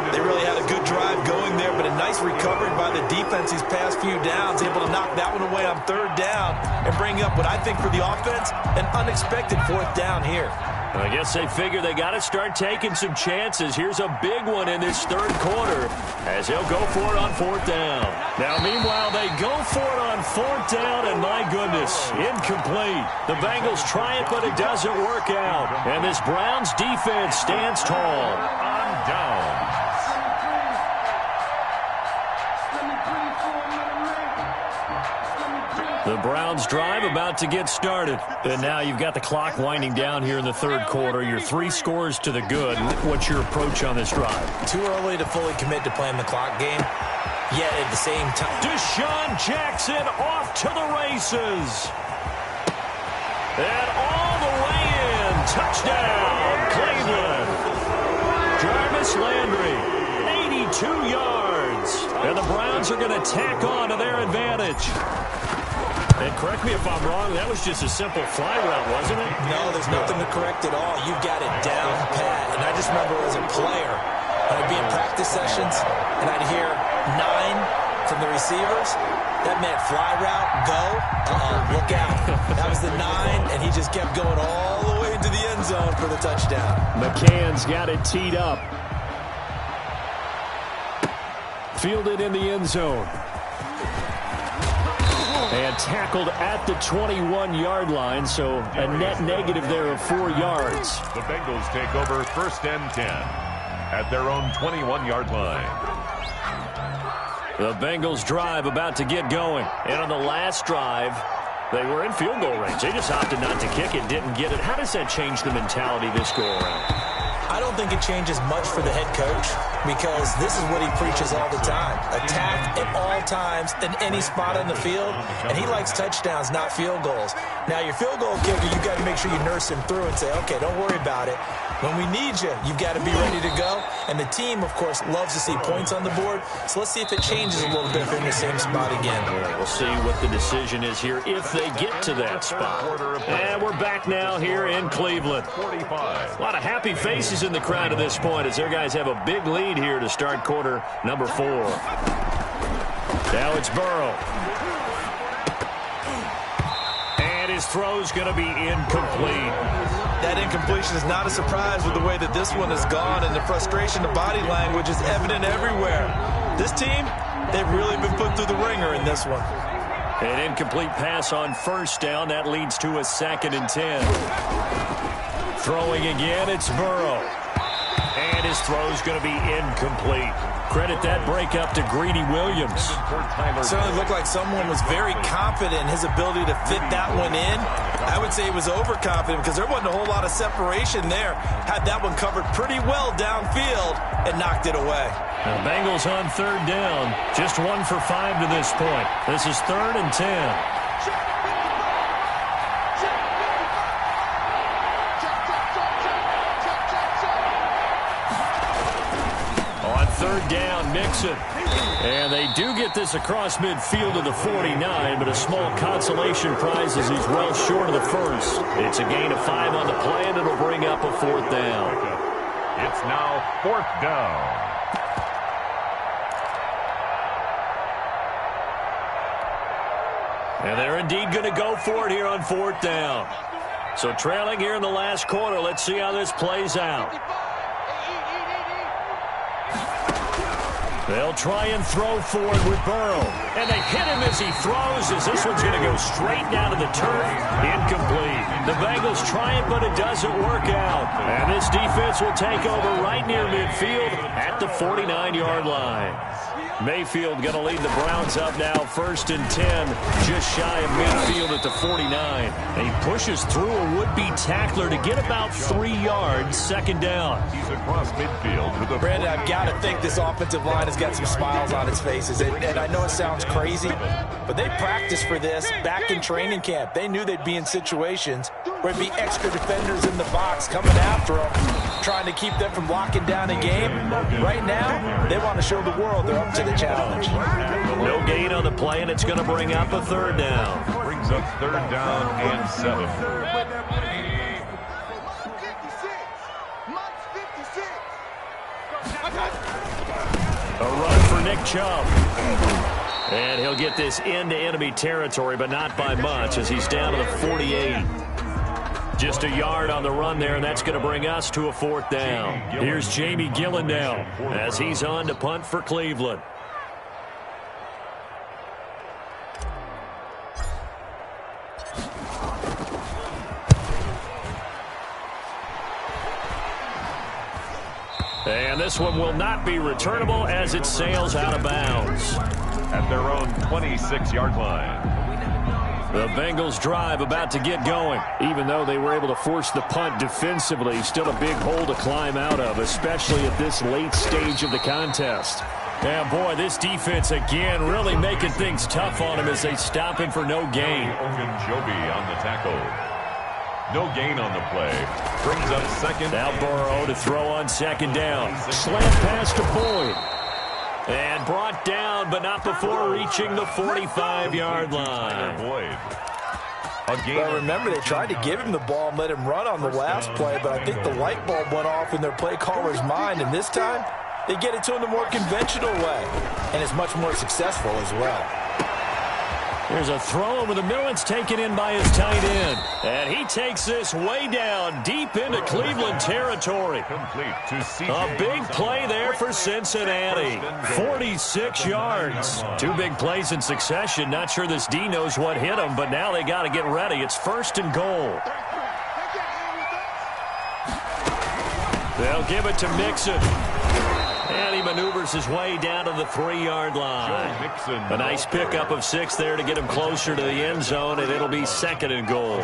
They really had a good drive going there, but a nice recovery by the defense these past few downs, able to knock that one away on 3rd down and bring up what I think for the offense, an unexpected 4th down here. I guess they figure they got to start taking some chances. Here's a big one in this 3rd quarter as he'll go for it on 4th down. Now, meanwhile, they go for it on 4th down, and my goodness, incomplete. The Bengals try it, but it doesn't work out. And this Browns defense stands tall. On down. The Browns drive about to get started. And now you've got the clock winding down here in the 3rd quarter. You're 3 scores to the good. What's your approach on this drive? Too early to fully commit to playing the clock game. Yet at the same time, Deshaun Jackson off to the races. And all the way in. Touchdown, Cleveland. Jarvis Landry, 82 yards. And the Browns are going to tack on to their advantage. And correct me if I'm wrong, that was just a simple fly route, wasn't it? No, there's nothing to correct at all. You've got it down pat. And I just remember as a player, I'd be in practice sessions, and I'd hear 9 from the receivers. That meant fly route, go, look out. That was the 9, and he just kept going all the way into the end zone for the touchdown. McCann's got it teed up. Fielded in the end zone. And tackled at the 21-yard line, so a net negative there of 4 yards. The Bengals take over 1st and 10 at their own 21-yard line. The Bengals drive about to get going. And on the last drive, they were in field goal range. They just opted not to kick it, didn't get it. How does that change the mentality this go-around? I don't think it changes much for the head coach because this is what he preaches all the time. Attack at all times in any spot on the field, and he likes touchdowns, not field goals. Now, your field goal kicker, you've got to make sure you nurse him through and say, okay, don't worry about it. When we need you, you've got to be ready to go. And the team, of course, loves to see points on the board. So let's see if it changes a little bit if they're in the same spot again. We'll see what the decision is here if they get to that spot. And we're back now here in Cleveland. 45. A lot of happy faces in the crowd at this point as their guys have a big lead here to start quarter number 4. Now it's Burrow. And his throw's going to be incomplete. That incompletion is not a surprise with the way that this one has gone, and the frustration, the body language is evident everywhere. This team, they've really been put through the ringer in this one. An incomplete pass on 1st down. That leads to a 2nd and 10. Throwing again, it's Burrow. And his throw's going to be incomplete. Credit that breakup to Greedy Williams. Certainly looked like someone was very confident in his ability to fit that one in. I would say he was overconfident because there wasn't a whole lot of separation there. Had that one covered pretty well downfield and knocked it away. The Bengals on 3rd down. Just 1 for 5 to this point. This is 3rd and 10. On 3rd down, Mixon. And they do get this across midfield to the 49, but a small consolation prize as he's well short of the 1st. It's a gain of 5 on the play, and it'll bring up a 4th down. It's now 4th down. And they're indeed going to go for it here on 4th down. So trailing here in the last quarter, let's see how this plays out. They'll try and throw forward with Burrow. And they hit him as he throws, as this one's going to go straight down to the turf. Incomplete. The Bengals try it, but it doesn't work out. And this defense will take over right near midfield at the 49-yard line. Mayfield going to lead the Browns up now, 1st and 10, just shy of midfield at the 49. And he pushes through a would-be tackler to get about 3 yards, 2nd down. He's across midfield to the Brandon, I've got to think this offensive line has got some smiles on its faces. And I know it sounds crazy, but they practiced for this back in training camp. They knew they'd be in situations where it'd be extra defenders in the box coming after them, trying to keep them from locking down a game. Right now, they want to show the world they're up to the challenge. No gain on the play, and it's going to bring up a 3rd down. brings up 3rd down and 7. A run for Nick Chubb. And he'll get this into enemy territory, but not by much as he's down to the 48. Just a yard on the run there, and that's going to bring us to a 4th down. Here's Jamie Gillen now as he's on to punt for Cleveland. And this one will not be returnable as it sails out of bounds. At their own 26-yard line. The Bengals drive about to get going. Even though they were able to force the punt defensively, still a big hole to climb out of, especially at this late stage of the contest. And boy, this defense again really making things tough on him as they stop him for no gain. Ogunjobi on the tackle. No gain on the play. Brings up 2nd. Now Burrow to throw on 2nd down. Slant pass to Boyd. And brought down, but not before reaching the 45-yard line. Well, remember, they tried to give him the ball and let him run on the last play, but I think the light bulb went off in their play caller's mind, and this time, they get it to him the more conventional way, and it's much more successful as well. There's a throw over the middle. It's taken in by his tight end. And he takes this way down deep into Cleveland territory. A big play there for Cincinnati. 46 yards. Two big plays in succession. Not sure this D knows what hit him, but now they got to get ready. It's 1st and goal. They'll give it to Mixon. And he maneuvers his way down to the 3-yard line. A nice pickup of 6 there to get him closer to the end zone, and it'll be 2nd and goal.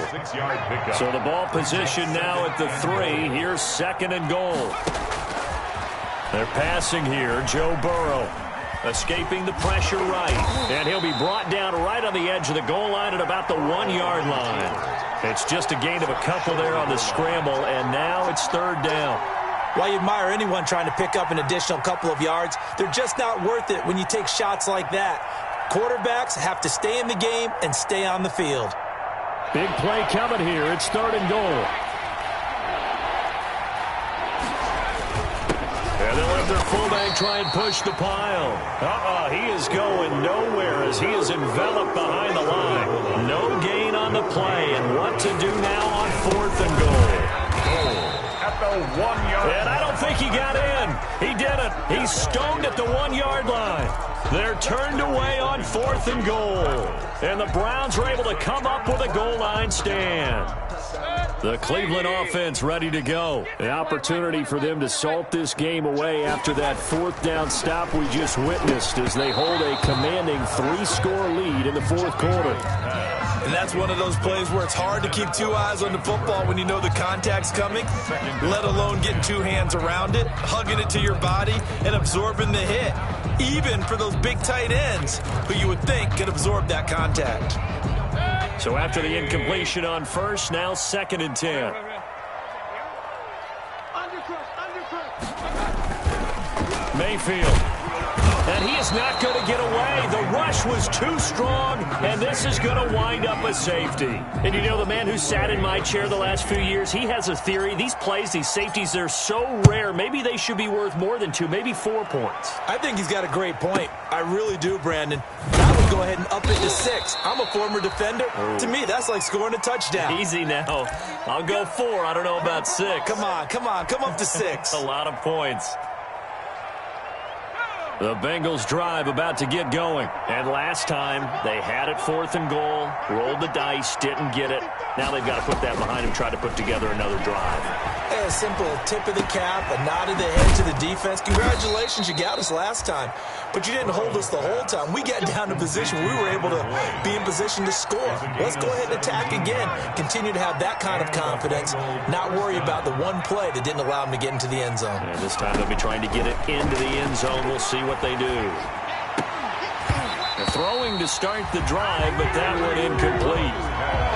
So the ball position now at the 3. Here's 2nd and goal. They're passing here. Joe Burrow escaping the pressure right. And he'll be brought down right on the edge of the goal line at about the 1-yard line. It's just a gain of a couple there on the scramble, and now it's 3rd down. While you admire anyone trying to pick up an additional couple of yards, they're just not worth it when you take shots like that. Quarterbacks have to stay in the game and stay on the field. Big play coming here. It's 3rd and goal. And they'll let their fullback try and push the pile. He is going nowhere as he is enveloped behind the line. No gain on the play. And what to do now on 4th and goal? At the 1-yard line. And I don't think he got in. He didn't. He's stoned at the 1-yard line. They're turned away on 4th and goal. And the Browns are able to come up with a goal line stand. The Cleveland offense ready to go. The opportunity for them to salt this game away after that 4th down stop we just witnessed as they hold a commanding 3-score lead in the 4th quarter. And that's one of those plays where it's hard to keep 2 eyes on the football when you know the contact's coming, let alone getting 2 hands around it, hugging it to your body, and absorbing the hit, even for those big tight ends who you would think could absorb that contact. So after the incompletion on 1st, now 2nd and 10. Mayfield. And he is not going to get away. The rush was too strong, and this is going to wind up a safety. And you know, the man who sat in my chair the last few years, he has a theory. These plays, these safeties, they're so rare. Maybe they should be worth more than 2, maybe 4 points. I think he's got a great point. I really do, Brandon. I would go ahead and up it to 6. I'm a former defender. Ooh. To me, that's like scoring a touchdown. Easy now. I'll go 4. I don't know about 6. Come on. Come up to 6. A lot of points. The Bengals drive about to get going. And last time, they had it 4th and goal, rolled the dice, didn't get it. Now they've got to put that behind them, try to put together another drive. A simple tip of the cap, a nod of the head to the defense. Congratulations, you got us last time. But you didn't hold us the whole time. We got down to position. We were able to be in position to score. Let's go ahead and attack again. Continue to have that kind of confidence. Not worry about the one play that didn't allow them to get into the end zone. And this time they'll be trying to get it into the end zone. We'll see what they do. They're throwing to start the drive, but that one incomplete.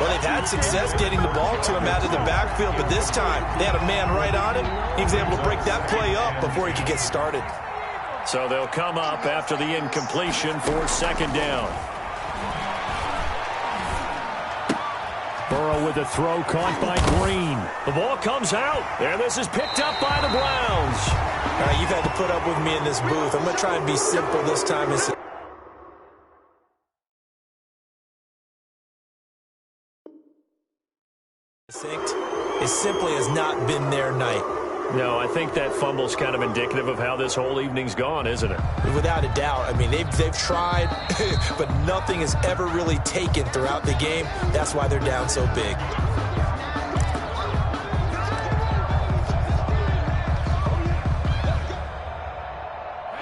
Well, they've had success getting the ball to him out of the backfield, but this time they had a man right on him. He was able to break that play up before he could get started. So they'll come up after the incompletion for 2nd down. Burrow with a throw caught by Green. The ball comes out, and this is picked up by the Browns. You've had to put up with me in this booth. I'm going to try and be simple this time. It simply has not been their night. No, I think that fumble's kind of indicative of how this whole evening's gone, isn't it? Without a doubt. I mean, they've tried, but nothing has ever really taken throughout the game. That's why they're down so big.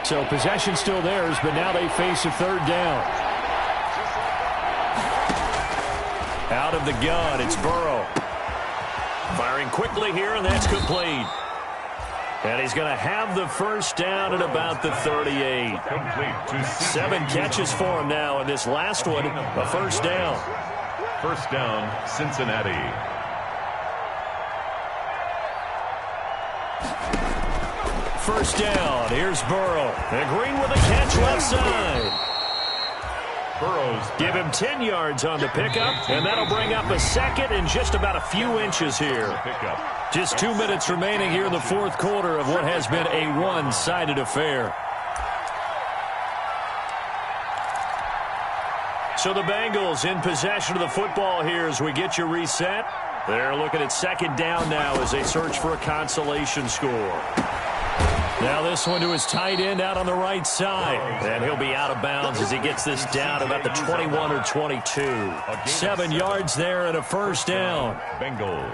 So possession still theirs, but now they face a 3rd down. Out of the gun, it's Burrow. Firing quickly here, and that's complete. And he's going to have the 1st down at about the 38. 7 catches for him now, and this last one, a 1st down. 1st down, Cincinnati. First down, here's Burrow. And Green with a catch left side. Burrows. Give him 10 yards on the pickup, and that'll bring up a 2nd and just about a few inches here. Just 2 minutes remaining here in the 4th quarter of what has been a one-sided affair. So the Bengals in possession of the football here as we get you reset. They're looking at second down now as they search for a consolation score. Now this one to his tight end out on the right side. And he'll be out of bounds as he gets this down about the 21 or 22. 7 yards there and a first down. Bengals.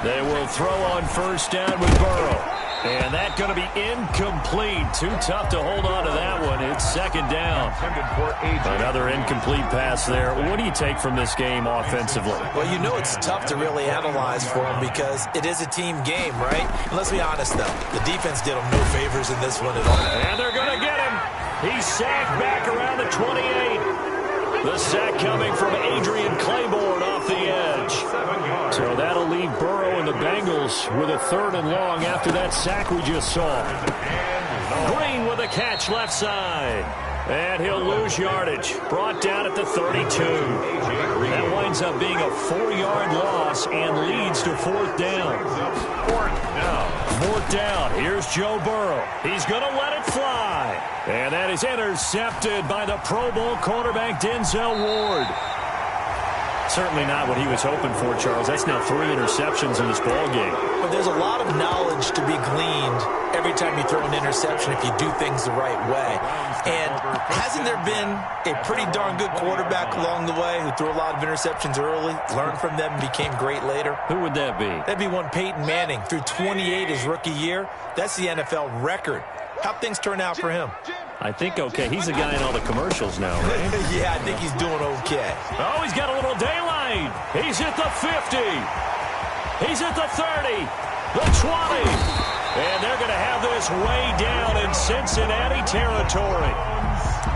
They will throw on first down with Burrow. And that's going to be incomplete. Too tough to hold on to that one. It's second down. Another incomplete pass there. What do you take from this game offensively? Well, you know it's tough to really analyze for them because it is a team game, right? And let's be honest, though. The defense did them no favors in this one at all. And they're going to get him. He's sacked back around the 28. The sack coming from Adrian Claiborne off the edge. So that'll leave Burrow and the Bengals with a 3rd and long after that sack we just saw. Green with a catch left side. And he'll lose yardage. Brought down at the 32. That winds up being a 4-yard loss and leads to 4th down. 4th down. Here's Joe Burrow. He's going to let it fly. And that is intercepted by the Pro Bowl quarterback Denzel Ward. Certainly not what he was hoping for, Charles. That's now 3 interceptions in this ball game. But there's a lot of knowledge to be gleaned every time you throw an interception if you do things the right way. And hasn't there been a pretty darn good quarterback along the way who threw a lot of interceptions early, learned from them, and became great later? Who would that be? That'd be one Peyton Manning. Threw 28 his rookie year. That's the NFL record. How'd things turn out for him? I think okay. He's the guy in all the commercials now, right? Yeah, I think he's doing okay. Oh, he's got a little daylight. He's at the 50. He's at the 30. The 20. And they're going to have this way down in Cincinnati territory.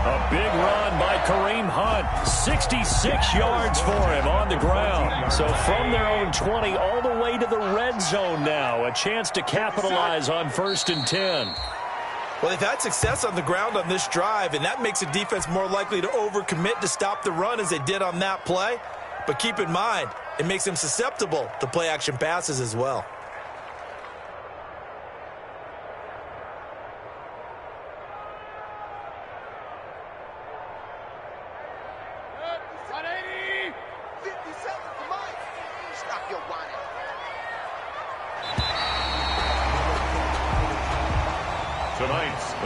A big run by Kareem Hunt. 66 yards for him on the ground. So from their own 20 all the way to the red zone now. A chance to capitalize on 1st and 10. Well, they've had success on the ground on this drive, and that makes the defense more likely to overcommit to stop the run as they did on that play. But keep in mind, it makes them susceptible to play-action passes as well.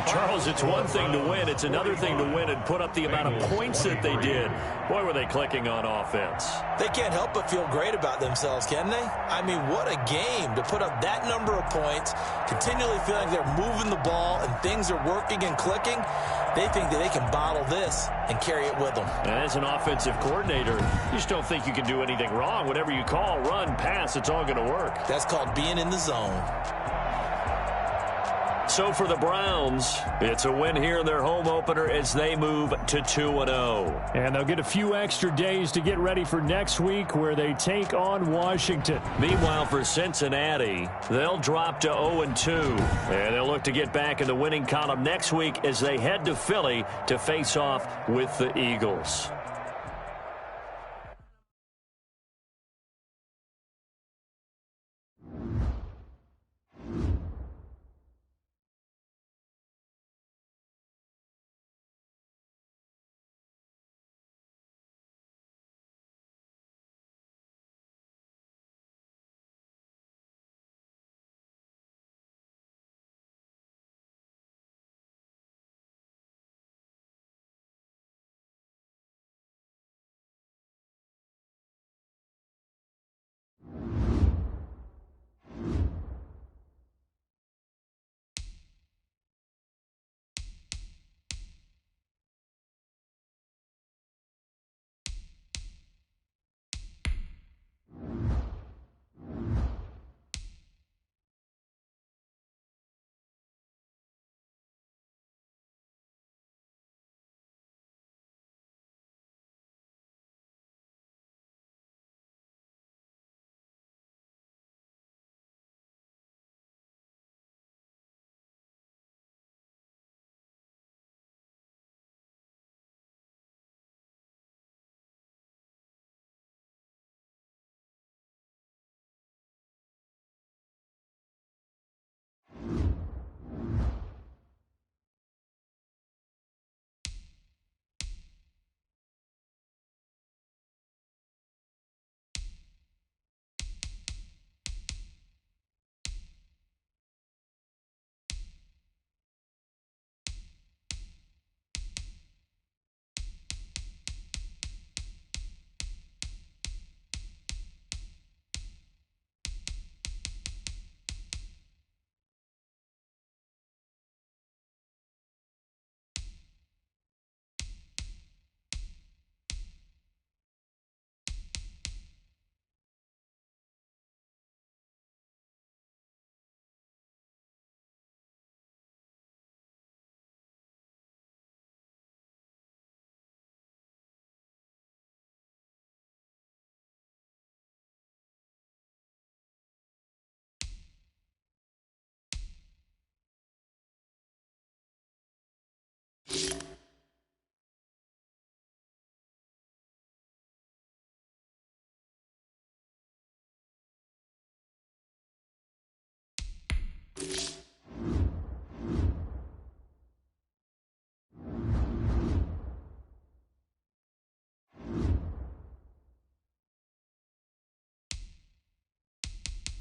Charles, it's one thing to win. It's another thing to win and put up the amount of points that they did. Boy, were they clicking on offense. They can't help but feel great about themselves, can they? I mean, what a game to put up that number of points, continually feeling they're moving the ball and things are working and clicking. They think that they can bottle this and carry it with them. And as an offensive coordinator, you just don't think you can do anything wrong. Whatever you call, run, pass, it's all going to work. That's called being in the zone. So for the Browns, it's a win here in their home opener as they move to 2-0. And they'll get a few extra days to get ready for next week where they take on Washington. Meanwhile, for Cincinnati, they'll drop to 0-2. And they'll look to get back in the winning column next week as they head to Philly to face off with the Eagles.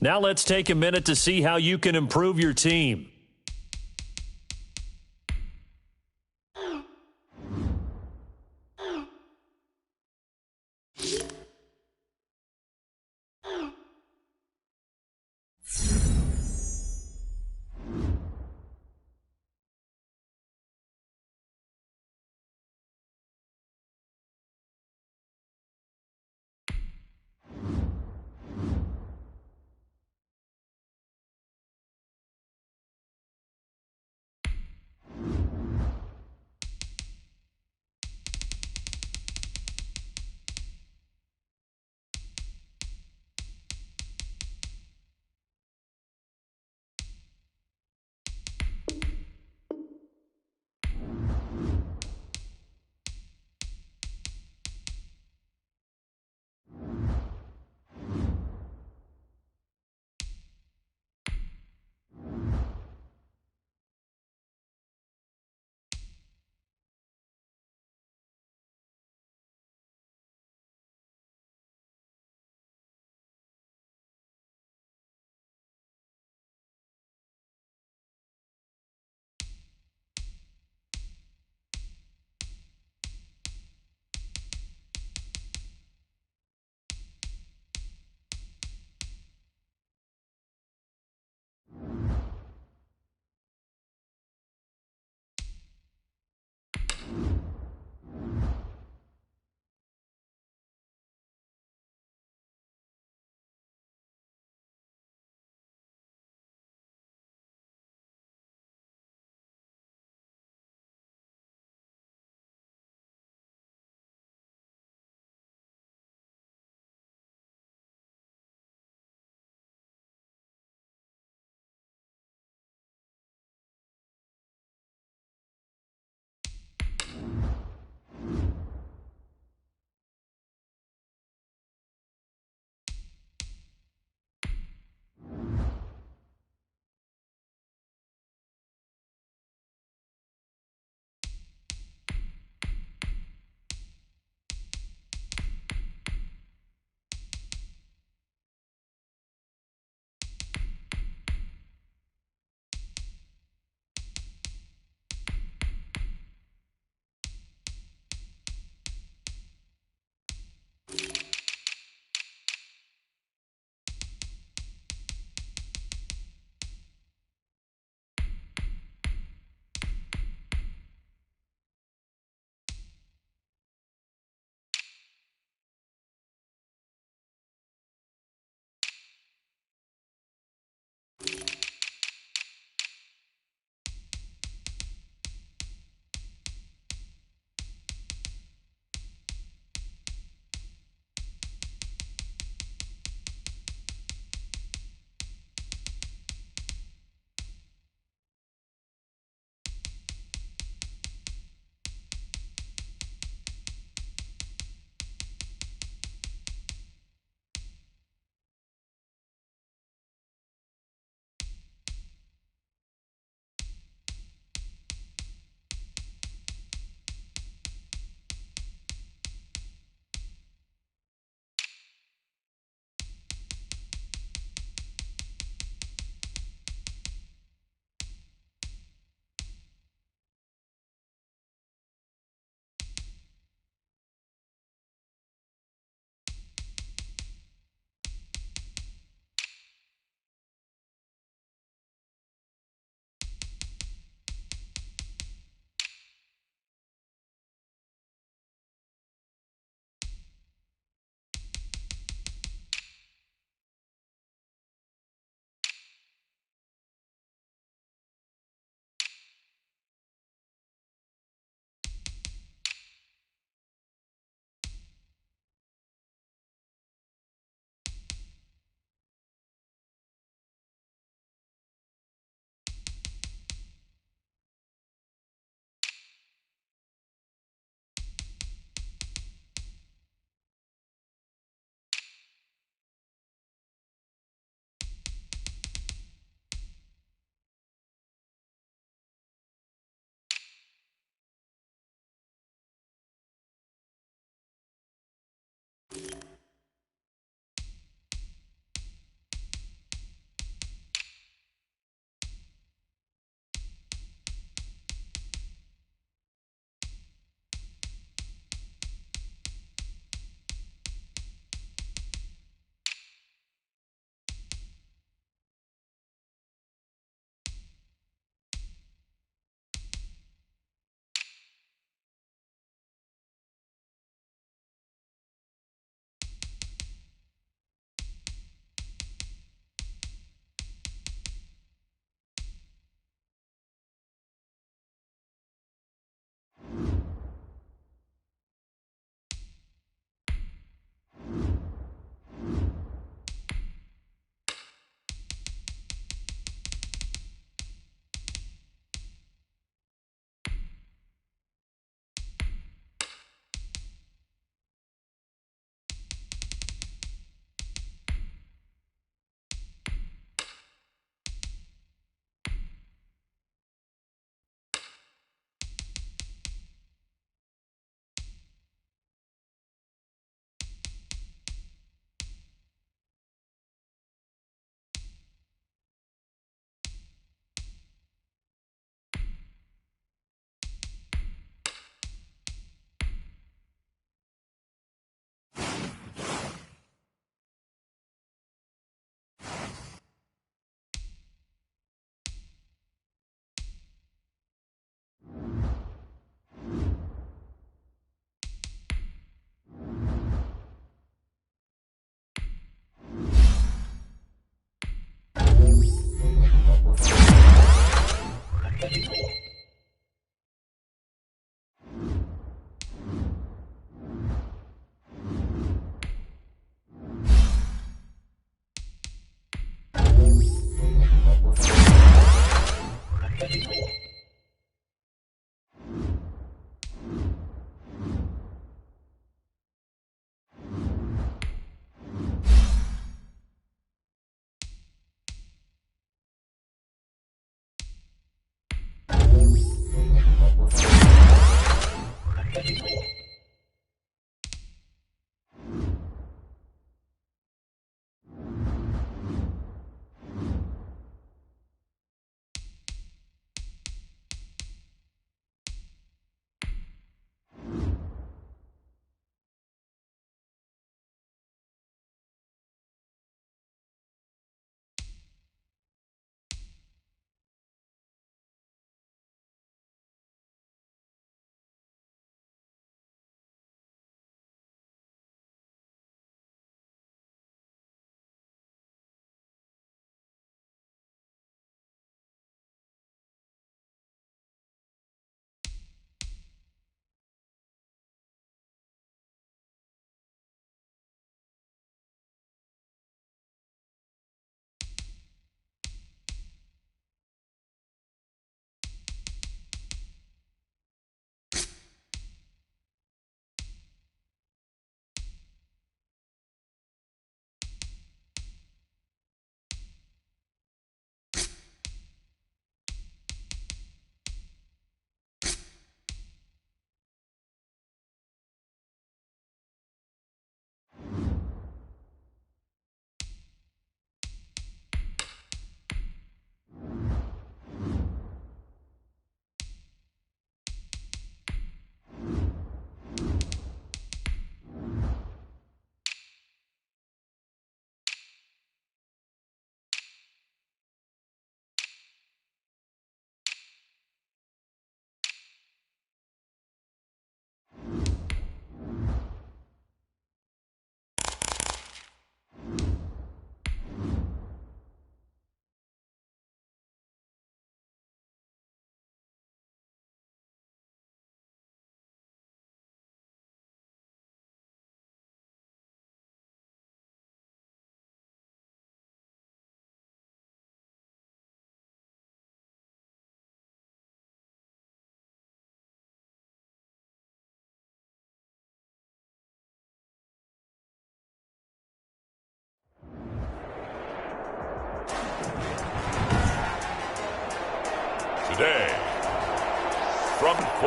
Now let's take a minute to see how you can improve your team.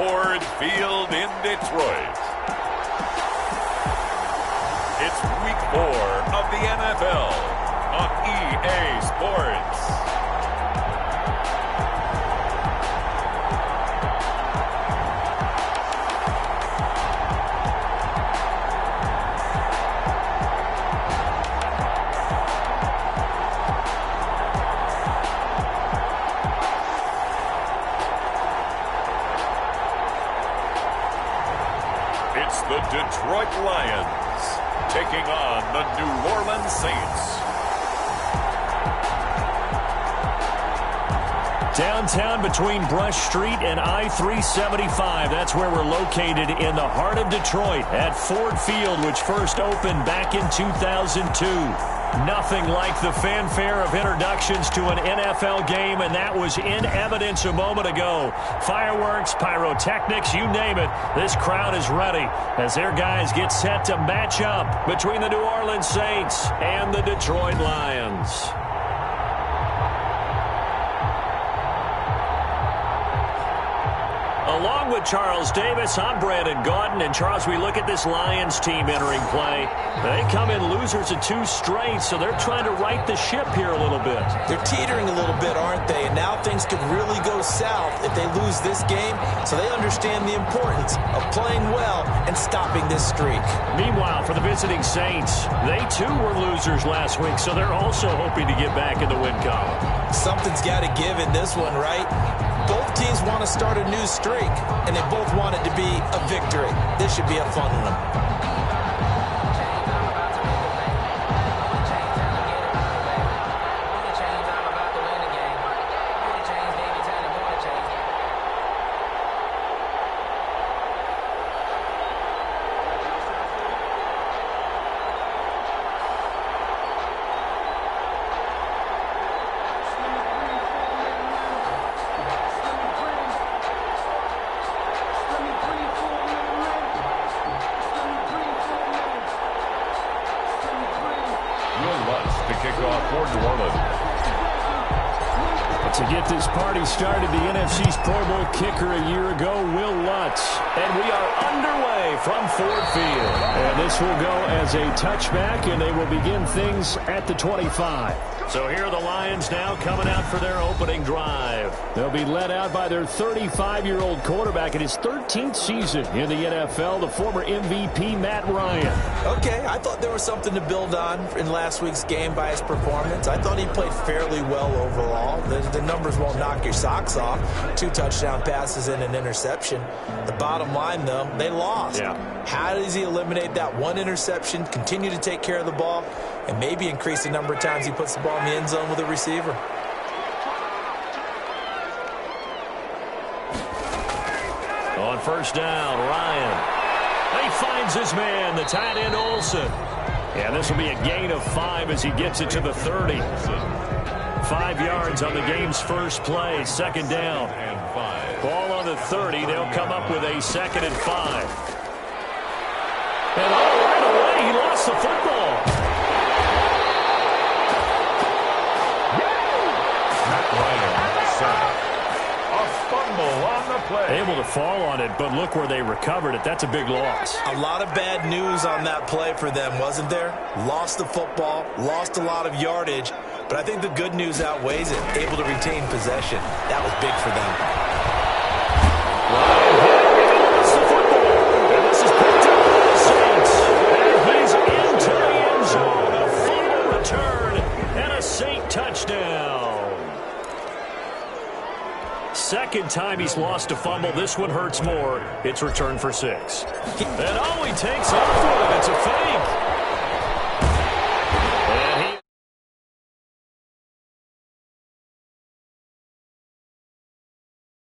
Ford Field in Detroit. It's week 4 of the NFL on EA Sports. It's the Detroit Lions taking on the New Orleans Saints. Downtown between Brush Street and I-375. That's where we're located in the heart of Detroit at Ford Field, which first opened back in 2002. Nothing like the fanfare of introductions to an NFL game, and that was in evidence a moment ago. Fireworks, pyrotechnics, you name it. This crowd is ready as their guys get set to match up between the New Orleans Saints and the Detroit Lions. Along with Charles Davis, I'm Brandon Gaudin. And, Charles, we look at this Lions team entering play. They come in losers of 2 straight, so they're trying to right the ship here a little bit. They're teetering a little bit, aren't they? And now things could really go south if they lose this game, so they understand the importance of playing well and stopping this streak. Meanwhile, for the visiting Saints, they too were losers last week, so they're also hoping to get back in the win column. Something's got to give in this one, right? Both teams want to start a new streak, and they both want it to be a victory. This should be a fun one. To get this party started, the NFC's Pro Bowl kicker a year ago, Will Lutz. And we are underway from Ford Field. And this will go as a touchback, and they will begin things at the 25. So here are the Lions now coming out for their opening drive. They'll be led out by their 35-year-old quarterback in his 13th season in the NFL, the former MVP, Matt Ryan. Okay, I thought there was something to build on in last week's game by his performance. I thought he played fairly well overall. The numbers won't knock your socks off. 2 touchdown passes and an interception. The bottom line, though, they lost. Yeah. How does he eliminate that 1 interception, continue to take care of the ball, and maybe increase the number of times he puts the ball in the end zone with a receiver? On first down, Ryan. He finds his man, the tight end Olsen. And this will be a gain of 5 as he gets it to the 30. 5 yards on the game's first play, second down. Ball on the 30. They'll come up with a 2nd and 5. And right away, he lost the football. Matt Ryan sacked. A fumble on the play. Able to fall on it, but look where they recovered it. That's a big loss. A lot of bad news on that play for them, wasn't there? Lost the football, lost a lot of yardage, but I think the good news outweighs it. Able to retain possession. That was big for them. Ryan hit and lost the football. And this is picked up by the Saints. And he's into the end zone. A fumble return and a Saint touchdown. Second time he's lost a fumble. This one hurts more. It's returned for 6. And he takes off.